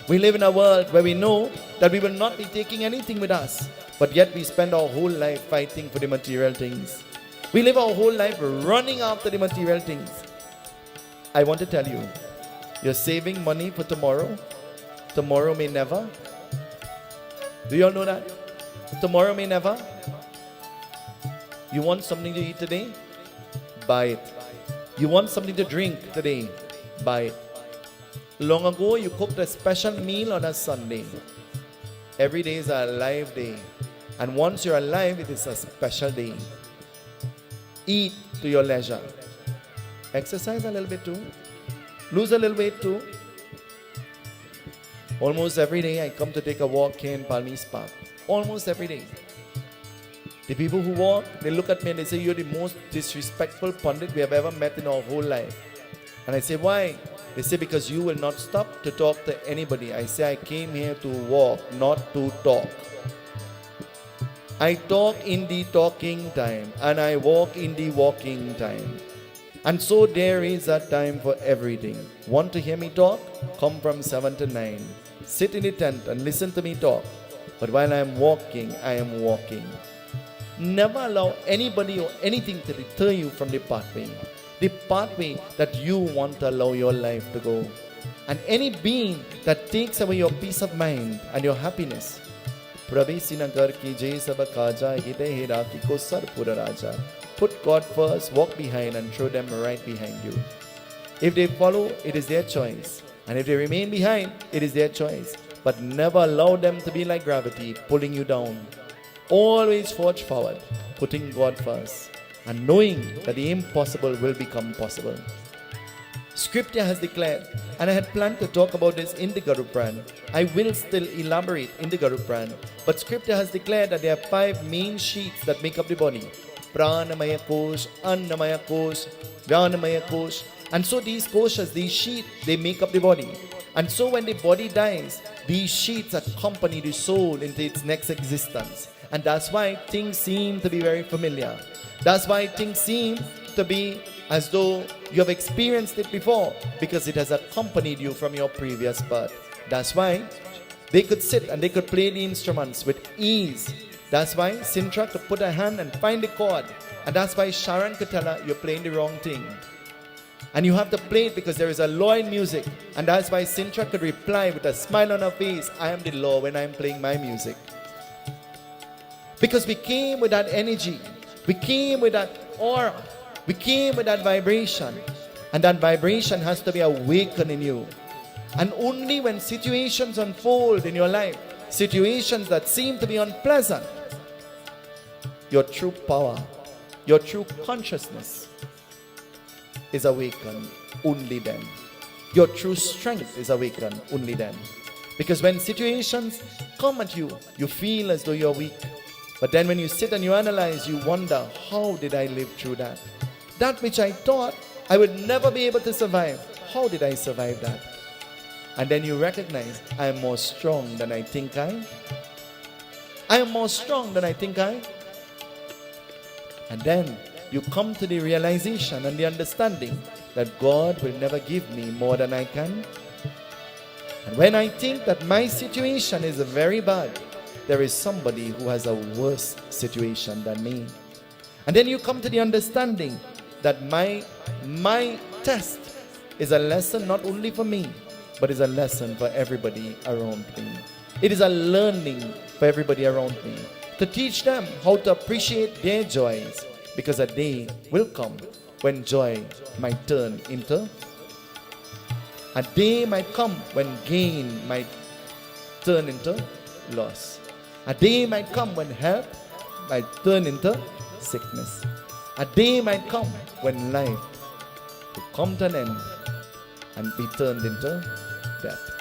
We live in a world where we know that we will not be taking anything with us, but yet we spend our whole life fighting for the material things. We live our whole life running after the material things. I want to tell you, you're saving money for tomorrow. Tomorrow may never. Do you all know that? Tomorrow may never. You want something to eat today? Buy it. You want something to drink today? Buy it. Long ago, you cooked a special meal on a Sunday. Every day is a live day. And once you're alive, it is a special day. Eat to your leisure. Exercise a little bit too. Lose a little weight too. Almost every day I come to take a walk here in Palmiste Park. Almost every day. The people who walk, they look at me and they say, you're the most disrespectful pundit we have ever met in our whole life. And I say, why? They say, because you will not stop to talk to anybody. I say, I came here to walk, not to talk. I talk in the talking time and I walk in the walking time. And so there is a time for everything. Want to hear me talk? Come from 7 to 9. Sit in the tent and listen to me talk. But while I am walking, I am walking. Never allow anybody or anything to deter you from the pathway. The pathway that you want to allow your life to go. And any being that takes away your peace of mind and your happiness, put God first, walk behind and throw them right behind you. If they follow, it is their choice. And if they remain behind, it is their choice. But never allow them to be like gravity, pulling you down. Always forge forward, putting God first, and knowing that the impossible will become possible. Scripture has declared, and I had planned to talk about this in the Garupran. I will still elaborate in the Garupran, but Scripture has declared that there are 5 main sheets that make up the body. Pranamaya Kosh, Annamaya Kosh, Vyanamaya Kosh. And so these koshas, these sheets, they make up the body. And so when the body dies, these sheets accompany the soul into its next existence. And that's why things seem to be very familiar. That's why things seem to be as though you have experienced it before, because it has accompanied you from your previous birth. That's why they could sit and they could play the instruments with ease. That's why Sintra could put her hand and find the chord. And that's why Sharon could tell her, you're playing the wrong thing. And you have to play it because there is a law in music. And that's why Sintra could reply with a smile on her face, I am the law when I'm playing my music. Because we came with that energy. We came with that aura. We came with that vibration. And that vibration has to be awakened in you. And only when situations unfold in your life, situations that seem to be unpleasant, your true power, your true consciousness is awakened only then. Your true strength is awakened only then. Because when situations come at you, you feel as though you're weak. But then when you sit and you analyze, you wonder, how did I live through that? That which I thought I would never be able to survive. How did I survive that? And then you recognize, I am more strong than I think I. I am more strong than I think I. And then you come to the realization and the understanding that God will never give me more than I can. And when I think that my situation is very bad, there is somebody who has a worse situation than me. And then you come to the understanding that my test is a lesson not only for me, but is a lesson for everybody around me. It is a learning for everybody around me, to teach them how to appreciate their joys, because a day will come when joy might turn into, a day might come when gain might turn into loss. A day might come when health might turn into sickness. A day might come when life will come to an end and be turned into death.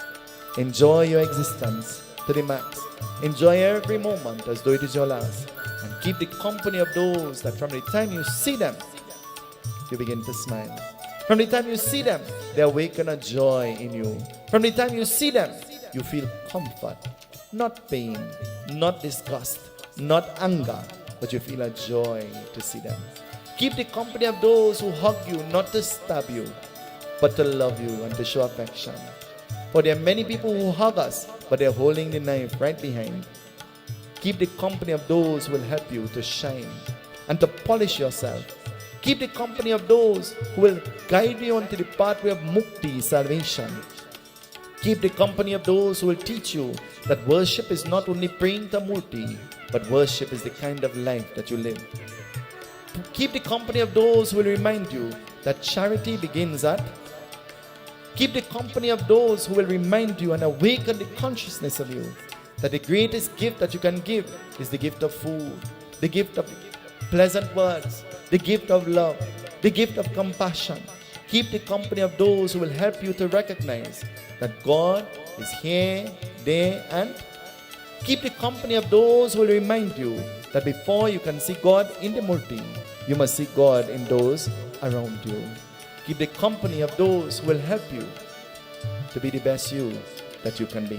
Enjoy your existence to the max. Enjoy every moment as though it is your last. And keep the company of those that from the time you see them, you begin to smile. From the time you see them, they awaken a joy in you. From the time you see them, you feel comfort, not pain, not disgust, not anger, but you feel a joy to see them. Keep the company of those who hug you, not to stab you, but to love you and to show affection. For there are many people who hug us, but they're holding the knife right behind. Keep the company of those who will help you to shine and to polish yourself. Keep the company of those who will guide you onto the pathway of mukti, salvation. Keep the company of those who will teach you that worship is not only praying to Murti, but worship is the kind of life that you live. Keep the company of those who will remind you that charity begins at. Keep the company of those who will remind you and awaken the consciousness of you that the greatest gift that you can give is the gift of food, the gift of pleasant words, the gift of love, the gift of compassion. Keep the company of those who will help you to recognize that God is here, there, and keep the company of those who will remind you that before you can see God in the Murti, you must see God in those around you. Keep the company of those who will help you to be the best you that you can be.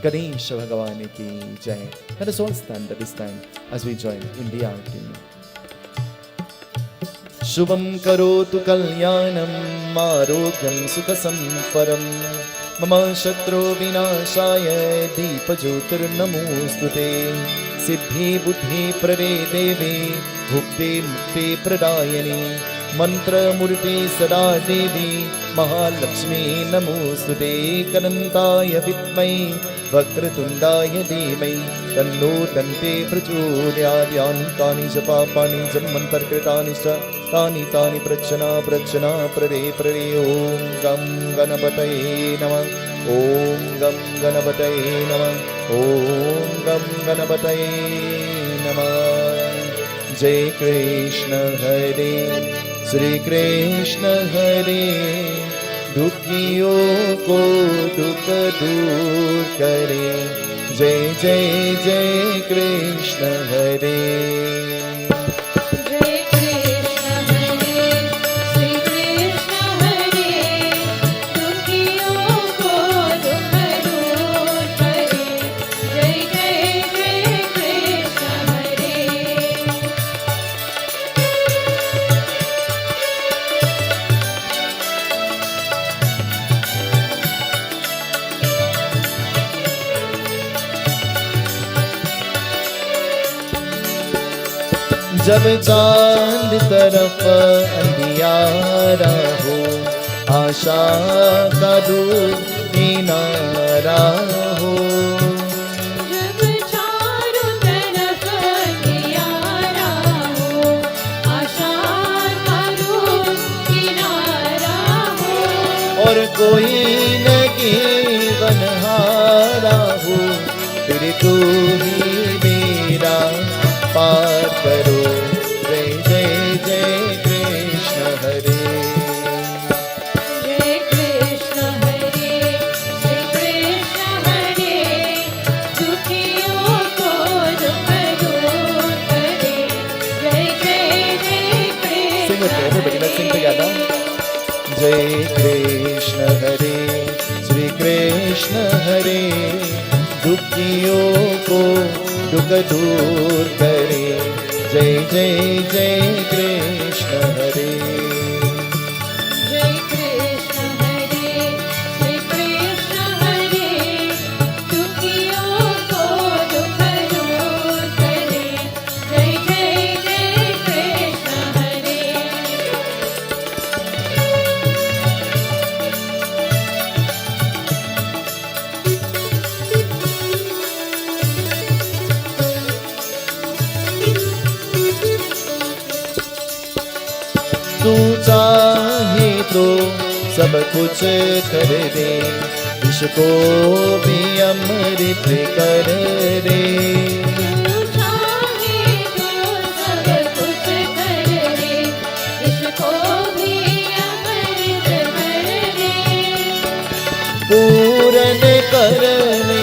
Ganesh Bhagavani ki Jai. Let us all stand at this time as we join in the Aarti. Shubham karotu kalyanam arogyam sukha samparam mama shatru vinashaya deepa jyotir namostute siddhi buddhi prade devi bhukti mukti pradayani mantra murti sada devi mahalakshmi namostute kanantaya vidmai vakratundaya dhimai tanno dante prachodayat tani japapani janmantarkritani tani tani prachana prare om gam ganapataye namah om gam ganapataye namah om gam ganapataye namah. Jai Krishna Hare Shri Krishna Hare dukhiyon ko dukh dur kare. Jai Jai Jai Krishna Hare. जब चांद तरफ अंधियारा हो आशा का दूर किनारा हो जब चारों तरफ अंधियारा हो आशा का दूर किनारा हो और कोई नहीं बनहारा हो फिर तू ही मेरा पार करो. जय जय जय कृष्ण हरे. जय कृष्ण हरे श्री कृष्ण हरे दुखियों को दुख दूर करे. जय जय जय Krishna Sing with me, everybody. Let's sing together. Jai Krishna Hare, Shri Krishna Hare, दुखियों को दुख दूर करे. जय जय जय कृष्ण हरे. जय कृष्ण हरे, श्री कृष्ण हरे, दुखियों को दुख दूर करे. जय जय जय कृष्ण हरे. तू चाहे तो सब कुछ कर दे, इसको भी अमृत कर दे. तू चाहे तो सब कुछ कर दे, इसको भी अमृत कर दे. पूरन करने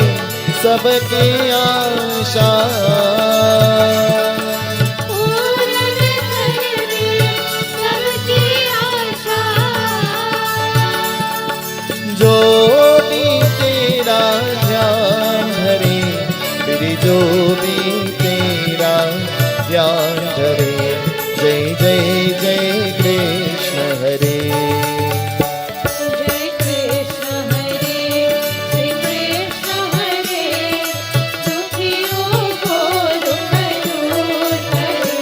सबकी आशा, पूरन करने सबकी आशा. जो भी तेरा ध्यान धरे, तेरी जो भी तेरा ध्यान धरे. जय जय जय कृष्ण हरे. जय कृष्ण हरे, श्री कृष्ण हरे, दुखियों को दुख दूर करे.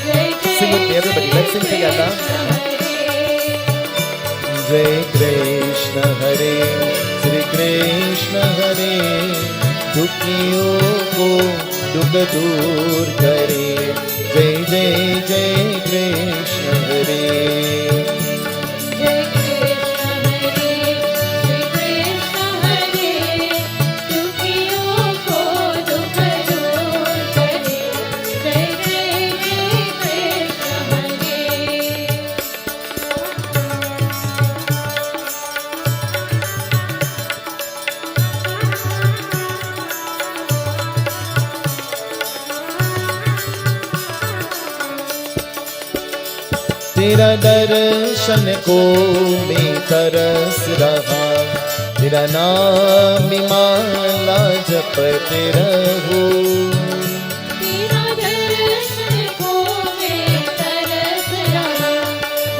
जय Sing with me, everybody. Let's sing together. जय कृष्ण हरे, श्री कृष्ण हरे, दुखियों को दुख दूर करे. जय जय जय कृष्ण हरे. जय कृष्ण हरे, श्री कृष्ण हरे, दुखियों को दुख दूर करे. जय जय जय कृष्ण हरे. तेरा दर्शन को मैं तरस रहा, तेरा नाम माला जपते रहूं. तेरा दर्शन को मैं तरस रहा,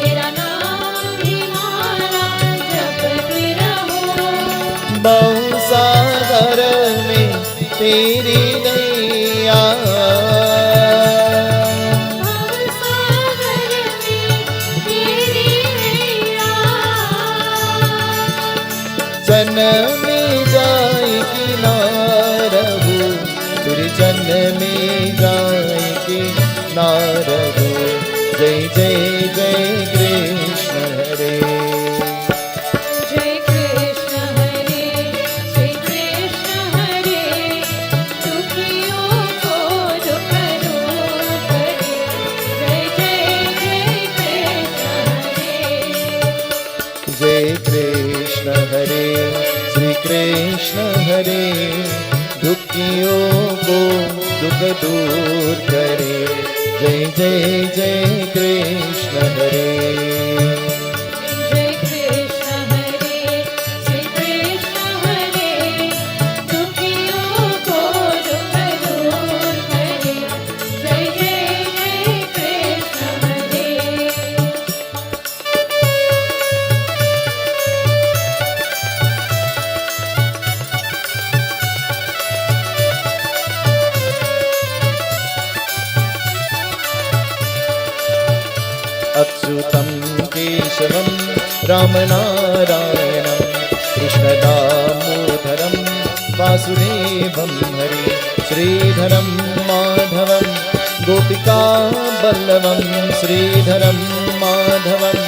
तेरा नाम ही माला जपती रहूं. बहुसागर में तेरी नैया, भवसागर में तेरी नैया. जन्म में जाएगी ना रहूं, तेरे जन्म में जाएगी ना रहूं. जय जय जय कृष्ण हरे. जय कृष्ण हरे, श्री कृष्ण हरे, दुखियों को दुख दूर करे. जय जय जय कृष्ण हरे. जय कृष्ण हरे, श्री कृष्ण हरे, दुखियों को दुख दूर करे. जय जय जय कृष्ण हरे. जय कृष्ण हरे, श्री कृष्ण हरे, दुखियों को दुख दूर करे. जय जय जय कृष्ण हरे. अच्युतं केशवं रामनारायणं, कृष्णदामोदरं वासुदेवं हरे. श्रीधरं माधवं गोपिका बल्लवं, श्रीधरं माधवं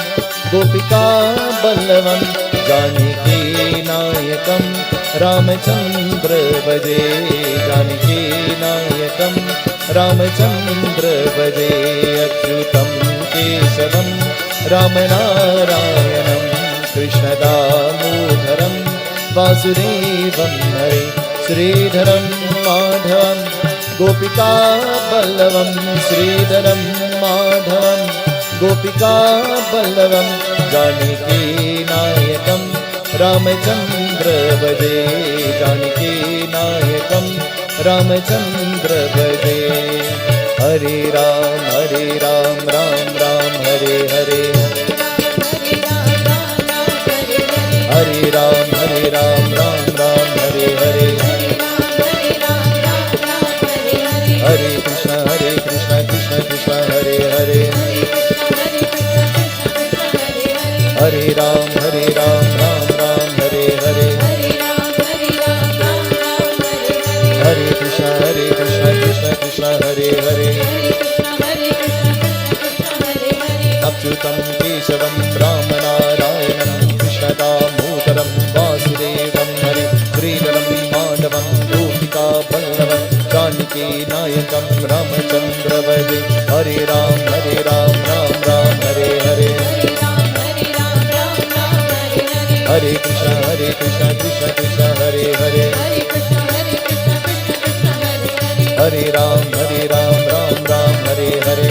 गोपिका बल्लवं. जानकी नायकं रामचन्द्र भजे, जानकी नायकं रामचन्द्र भजे. अच्युतं केशवं रामनारायणं, कृष्णदामोदरं वासुदेवं हरे. श्रीधरं माधवं गोपिका बल्लवं, श्रीधरं माधवं गोपिका बल्लवम जानकी नायकम रामचंद्र भजे जानकी नायकम रामचंद्र भजे हरे राम राम राम हरे हरे हरे राम राम राम हरे हरे हरे कृष्ण कृष्ण कृष्ण हरे हरे हरे राम राम राम हरे हरे हरे कृष्ण कृष्ण कृष्ण हरे हरे अच्युतं केशवं रामनारायणं कृष्णदामोदरं वासुदेवं हरे श्रीधरं माधवं गोपिका बल्लवं जानकी नायकं रामचंद्र भजे हरे राम राम राम हरे हरे हरे कृष्ण कृष्ण कृष्ण हरे हरे हरे राम राम राम हरे हरे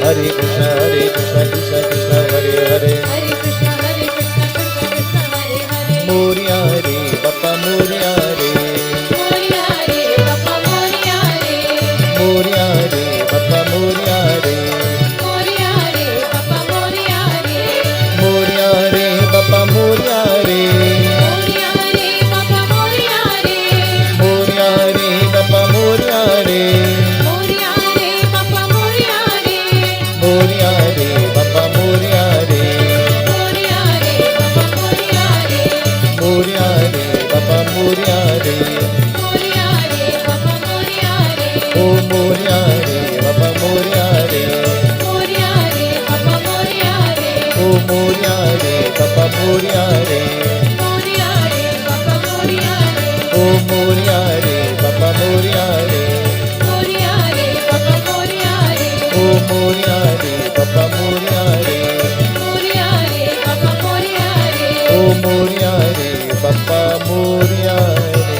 हरे कृष्ण कृष्ण कृष्ण हरे हरे मोरिया रे बापा मोरिया रे मोरिया रे बापा मोरिया रे मोरिया रे बापा मोरिया रे मोरिया रे बापा मोरिया रे मोरिया रे बापा मोरिया रे मोरिया रे बापा मोरिया रे मोरिया रे बापा मोरिया रे मोरिया रे बापा मोरिया रे मोरिया रे बापा मोरिया रे मोरिया रे बापा मोरिया रे मोरिया रे बापा मोरिया रे मोरिया रे बापा मोरिया रे ओ मोरिया रे बापा मोरिया रे मोरिया रे बापा मोरिया रे ओ मोरिया रे बापा मोरिया रे मोरिया रे बापा मोरिया रे ओ मोरिया रे बापा मोरिया रे मोरिया रे बापा मोरिया रे ओ मोरिया रे बापा मोरिया रे मोरिया रे बापा मोरिया रे ओ मोरिया रे बापा मोरिया रे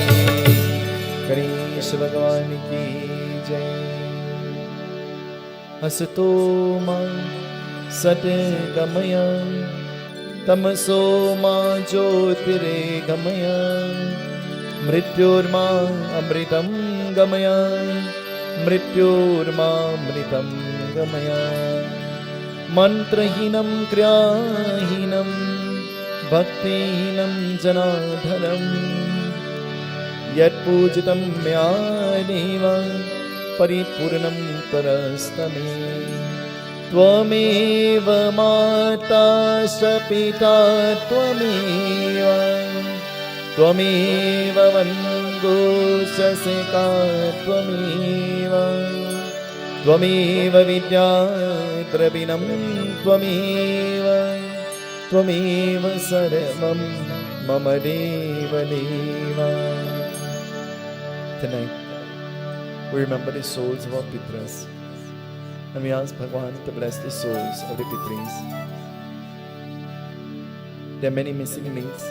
गणेश भगवान की जय हसतो मां सद्गमय तमसो मां ज्योतिर्गमय मृत्योर्मा अमृतं गमय मृत्योर्मामृतं गमय मंत्रहीनं क्रियाहीनं भक्तिहीनं जनार्दनं यत्पूजितं मया देव परिपूर्णं परस्तमे त्वमेव माता च पिता त्वमेव त्वमेव वन्दो च सखा त्वमेव त्वमेव विद्या द्रविणं त्वमेव त्वमेव सर्वं मम देव देव. Tonight we remember the souls of our Pitras and we ask Bhagwan to bless the souls of the Pitris. There are many missing links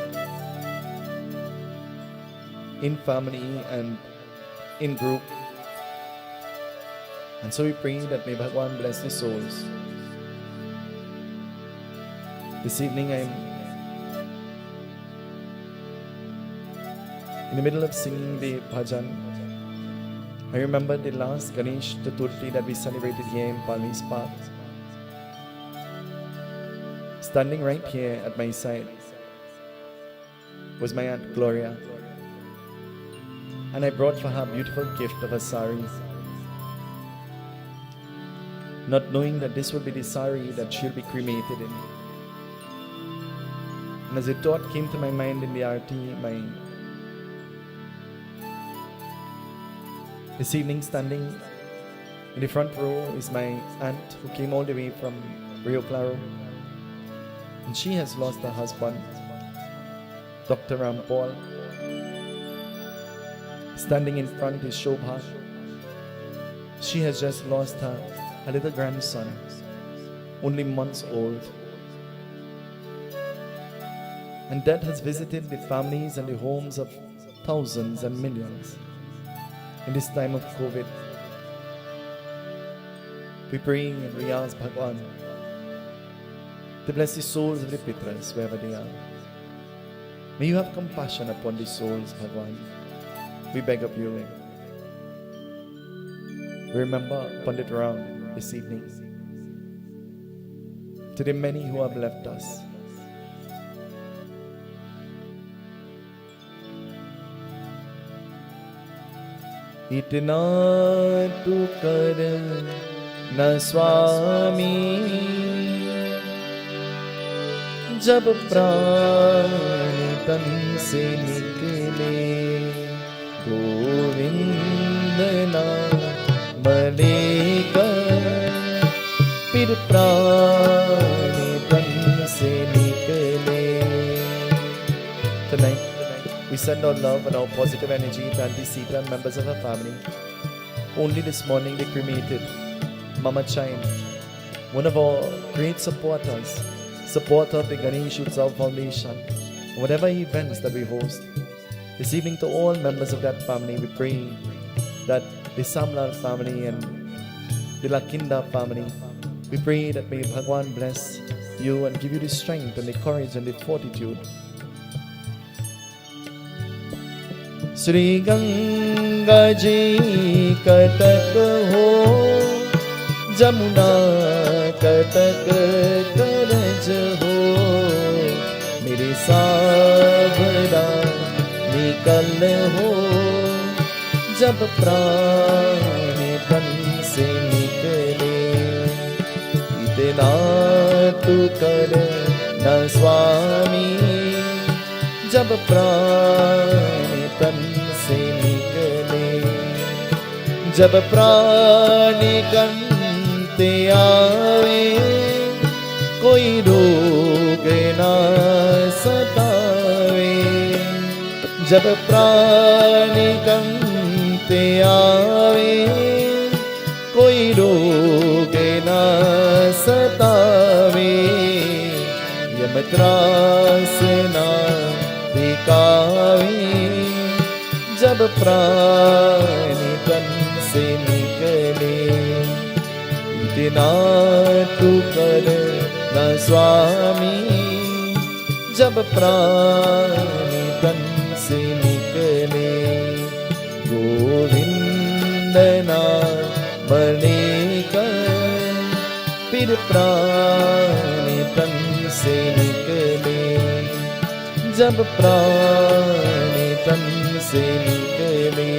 in family and in group, and so we pray that may Bhagwan bless the souls. This evening I'm in the middle of singing the bhajan. I remember the last Ganesh Chaturthi that we celebrated here in Palmiste Park. Standing right here at my side was my Aunt Gloria, and I brought for her a beautiful gift of a sari, not knowing that this would be the sari that she'll be cremated in. And as a thought came to my mind in the arti, this evening, standing in the front row is my aunt who came all the way from Rio Claro, and she has lost her husband, Dr. Rampal. Standing in front is Shobha. She has just lost a little grandson, only months old. And death has visited the families and the homes of thousands and millions in this time of COVID. We pray and we ask Bhagwan to bless the souls of the Pitras wherever they are. May you have compassion upon these souls, Bhagwan. We beg of you. Remember Pandit Ram this evening. To the many who have left us, इतना तू कर न स्वामी, जब प्राण तन से निकले, गोविंद नाम मलेगा, फिर प्राण तन से निकले. Tonight, we send our love and our positive energy to Auntie Sita and members of her family. Only this morning they cremated Mama Chain, one of our great supporters, supporter of the GANESH UTSAV Foundation, whatever events that we host. This evening to all members of that family, we pray that the Samlal family and the Lakinda family, we pray that may Bhagwan bless you and give you the strength and the courage and the fortitude. Shri Ganga ji Cuttack हो, जमुना कटक करज हो, मेरे सावरा निकल हो, जब प्राण तन से निकले, इतना तू कर न स्वामी, जब प्राण तन से निकले, जब प्राण कंते आवे, कोई रोग ना सतावे, जब प्राण कंते आवे, कोई रोग ना सतावे, यमत्रास ना दिखावे, जब प्राण तन से निकले, इतना तू कर न स्वामी, जब प्राण तन से निकले, गोविंद नाम लेकर, फिर प्राण तन से निकले, जब प्राण तन से निकले,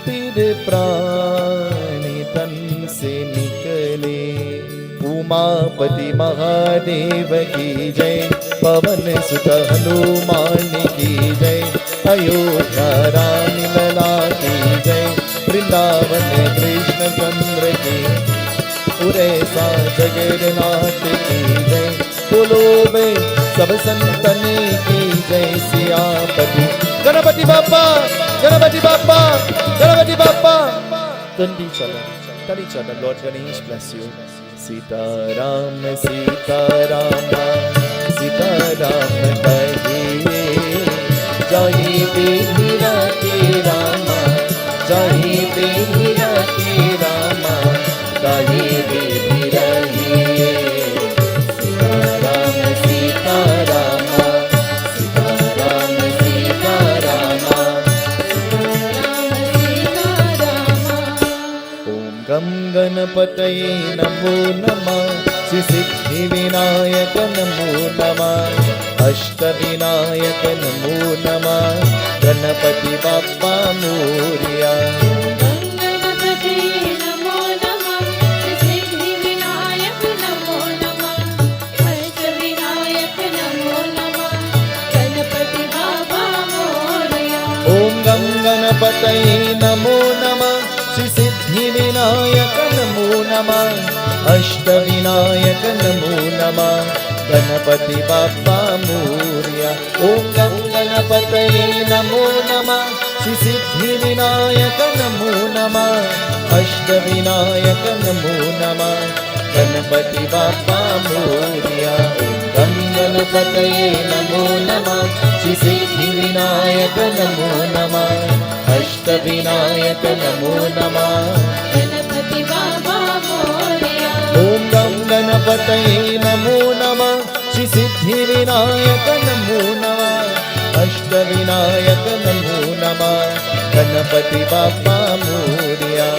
फिर प्राण तन से निकले. उमापति महादेव की जय, पवन सुत हनुमान की जय, अयोध्या राम लला की जय, वृंदावन कृष्ण चंद्र की, उरेसा जगन्नाथ की जय, बोलो बे सब संतन की जय. Siyapati Ganpati Bappa, Ganpati Bappa, Ganpati Bappa. Turn to each other. Lord Ganesh bless you. Seetahal, Seetahal, Seetahal कहिए, जाहि वीरा के रामा, जाहि वीरा के रामा, ताहि वीर रहिए. सीताराम सीताराम, सीताराम सीताराम, ओम गम गणपतये नमो नमः, श्री सिद्धि विनायक नमो नमः, अष्ट विनायक नमो नमः, गणपति बाप्पा मोरया. गणपतये नमो नमः, श्री सिद्धि विनायक नमो नमः, अष्ट विनायक नमो नमः, गणपति बाप्पा मोरया. ओम गम गणपतये नमो नमः, श्री सिद्धि विनायक नमो नमः, अष्ट विनायक नमो नमः, गणपति बाप्पा मोरया. ओम गम गणपतये नमो नमः, श्री सिद्धि विनायक नमो नमः, अष्ट विनायक नमो नमः, गणपति बाप्पा मोरया. गणपतये नमो नमः श्री सिद्धिविनायक नमो नमः अष्टविनायक नमो नमः Ganpati Bappa Morya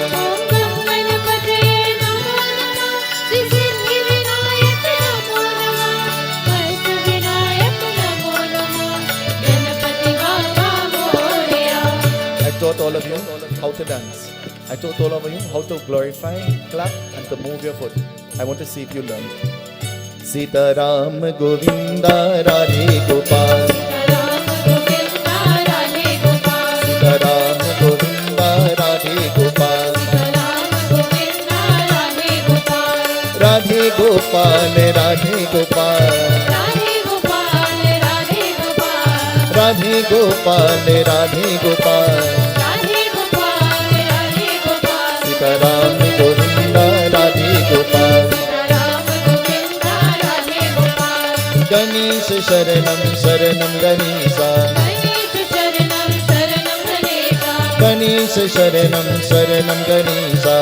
I taught all of you how to dance. I taught all of you how to glorify, clap and to move your foot. I want to see if you learn. Sitaram Govinda Radhe Gopal. Sitaram Govinda Radhe Gopal. Sitaram Govinda Radhe Gopal. Radhe Gopal, Radhe Gopal. Radhe Gopal, Radhe Gopal. Sitaram Govinda Radhe Gopal. Ganesh Sharanam Sharanam Ganesha. Ganesh Sharanam Sharanam Ganesha.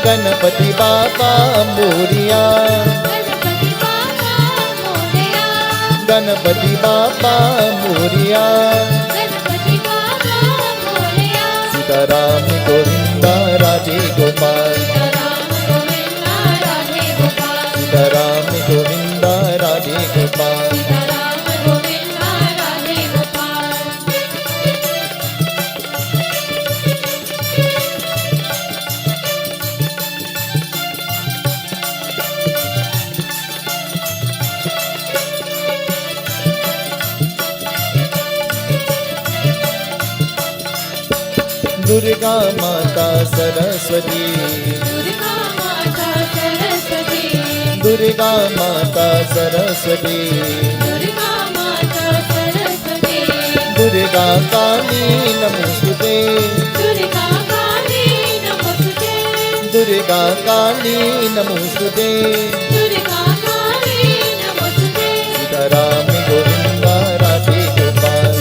Ganapati Bappa Moria. Ganapati Bappa Moria. Sitaram Govinda Radhe Gopal. Sitaram Govinda Radhe Gopal. Durga Mata Saraswati. Durga Mata Saraswati. Durga Kali Namostute. Durga Kali Namostute. Sitaram Govinda Radhe Gopal.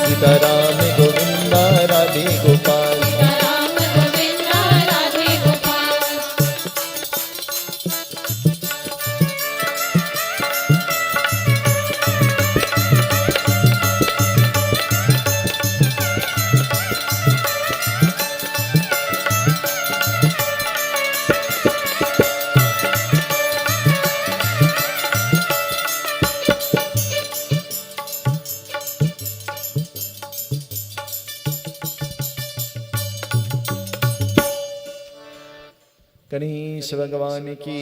Sitaram Govinda Radhe Gopal. Ganesh भगवान की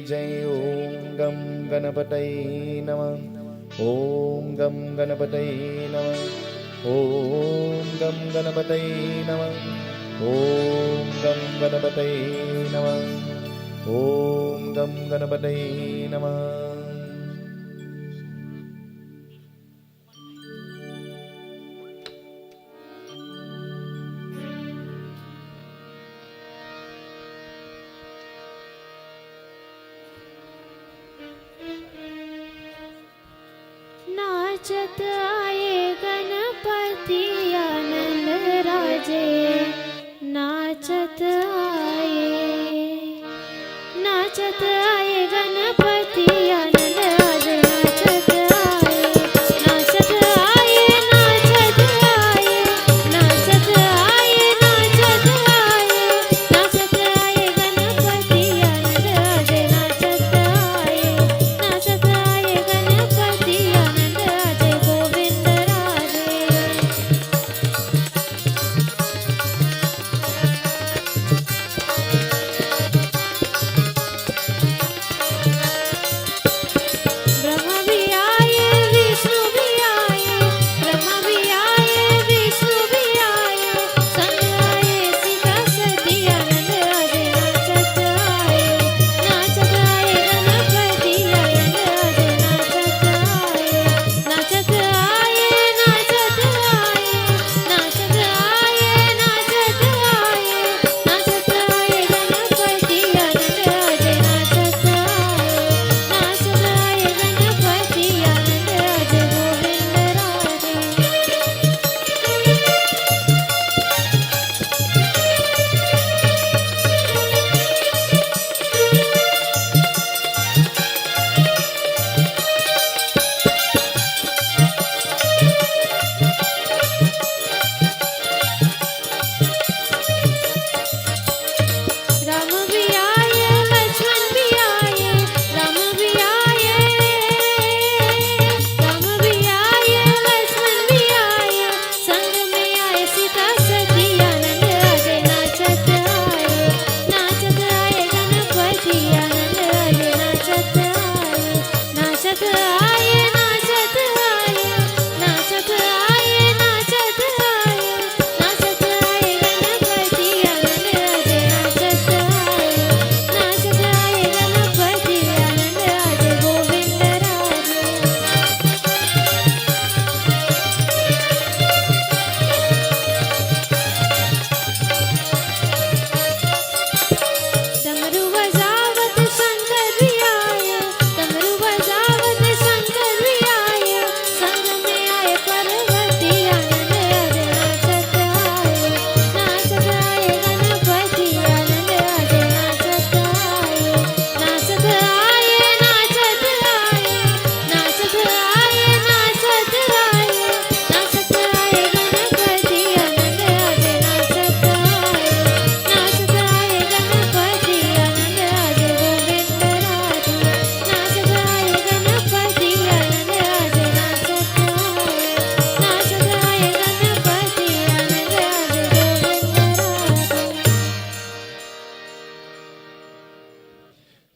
जय। ओम गम गणपतये नमः। ओम गम गणपतये नमः। ओम गम गणपतये नमः। ओम गम गणपतये नमः। ओम गम गणपतये नमः। नाचत आए गणपति आनंद राजे, नाचत आए गणपति आनंद राजे, नाचत आए, नाचत आए, नाचत आए, नाचत आए, नाचत आए, नाचत आए गणपति आनंद राजे, नाचत आए, नाचत आए गणपति आनंद राजे। Govind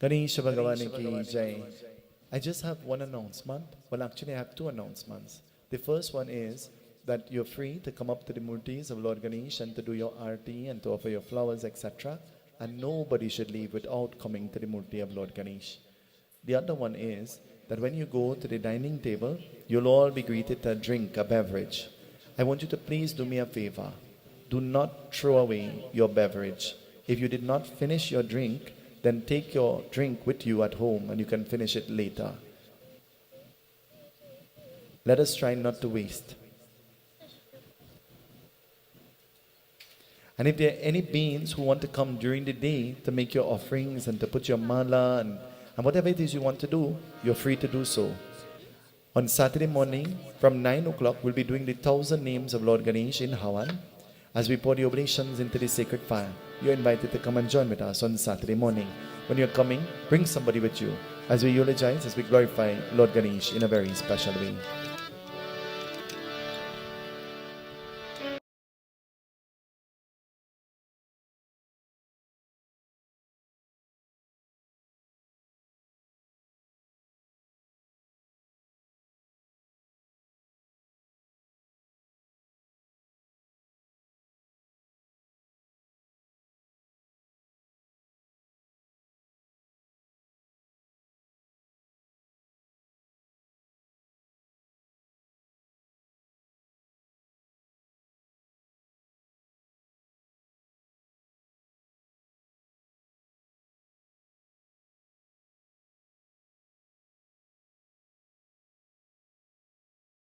Ganesha Bhagavani ki jai. I just have one announcement. Well, actually, I have two announcements. The first one is that you're free to come up to the murtis of Lord Ganesh and to do your arti and to offer your flowers, etc. And nobody should leave without coming to the murti of Lord Ganesh. The other one is that when you go to the dining table, you'll all be greeted to a drink, a beverage. I want you to please do me a favor. Do not throw away your beverage. If you did not finish your drink, then take your drink with you at home and you can finish it later. Let us try not to waste. And if there are any beings who want to come during the day to make your offerings and to put your mala and whatever it is you want to do, you're free to do so. On Saturday morning from 9 o'clock, we'll be doing the 1,000 names of Lord Ganesh in Havan as we pour the oblations into the sacred fire. You're invited to come and join with us on Saturday morning. When you're coming, bring somebody with you as we eulogize, as we glorify Lord Ganesh in a very special way.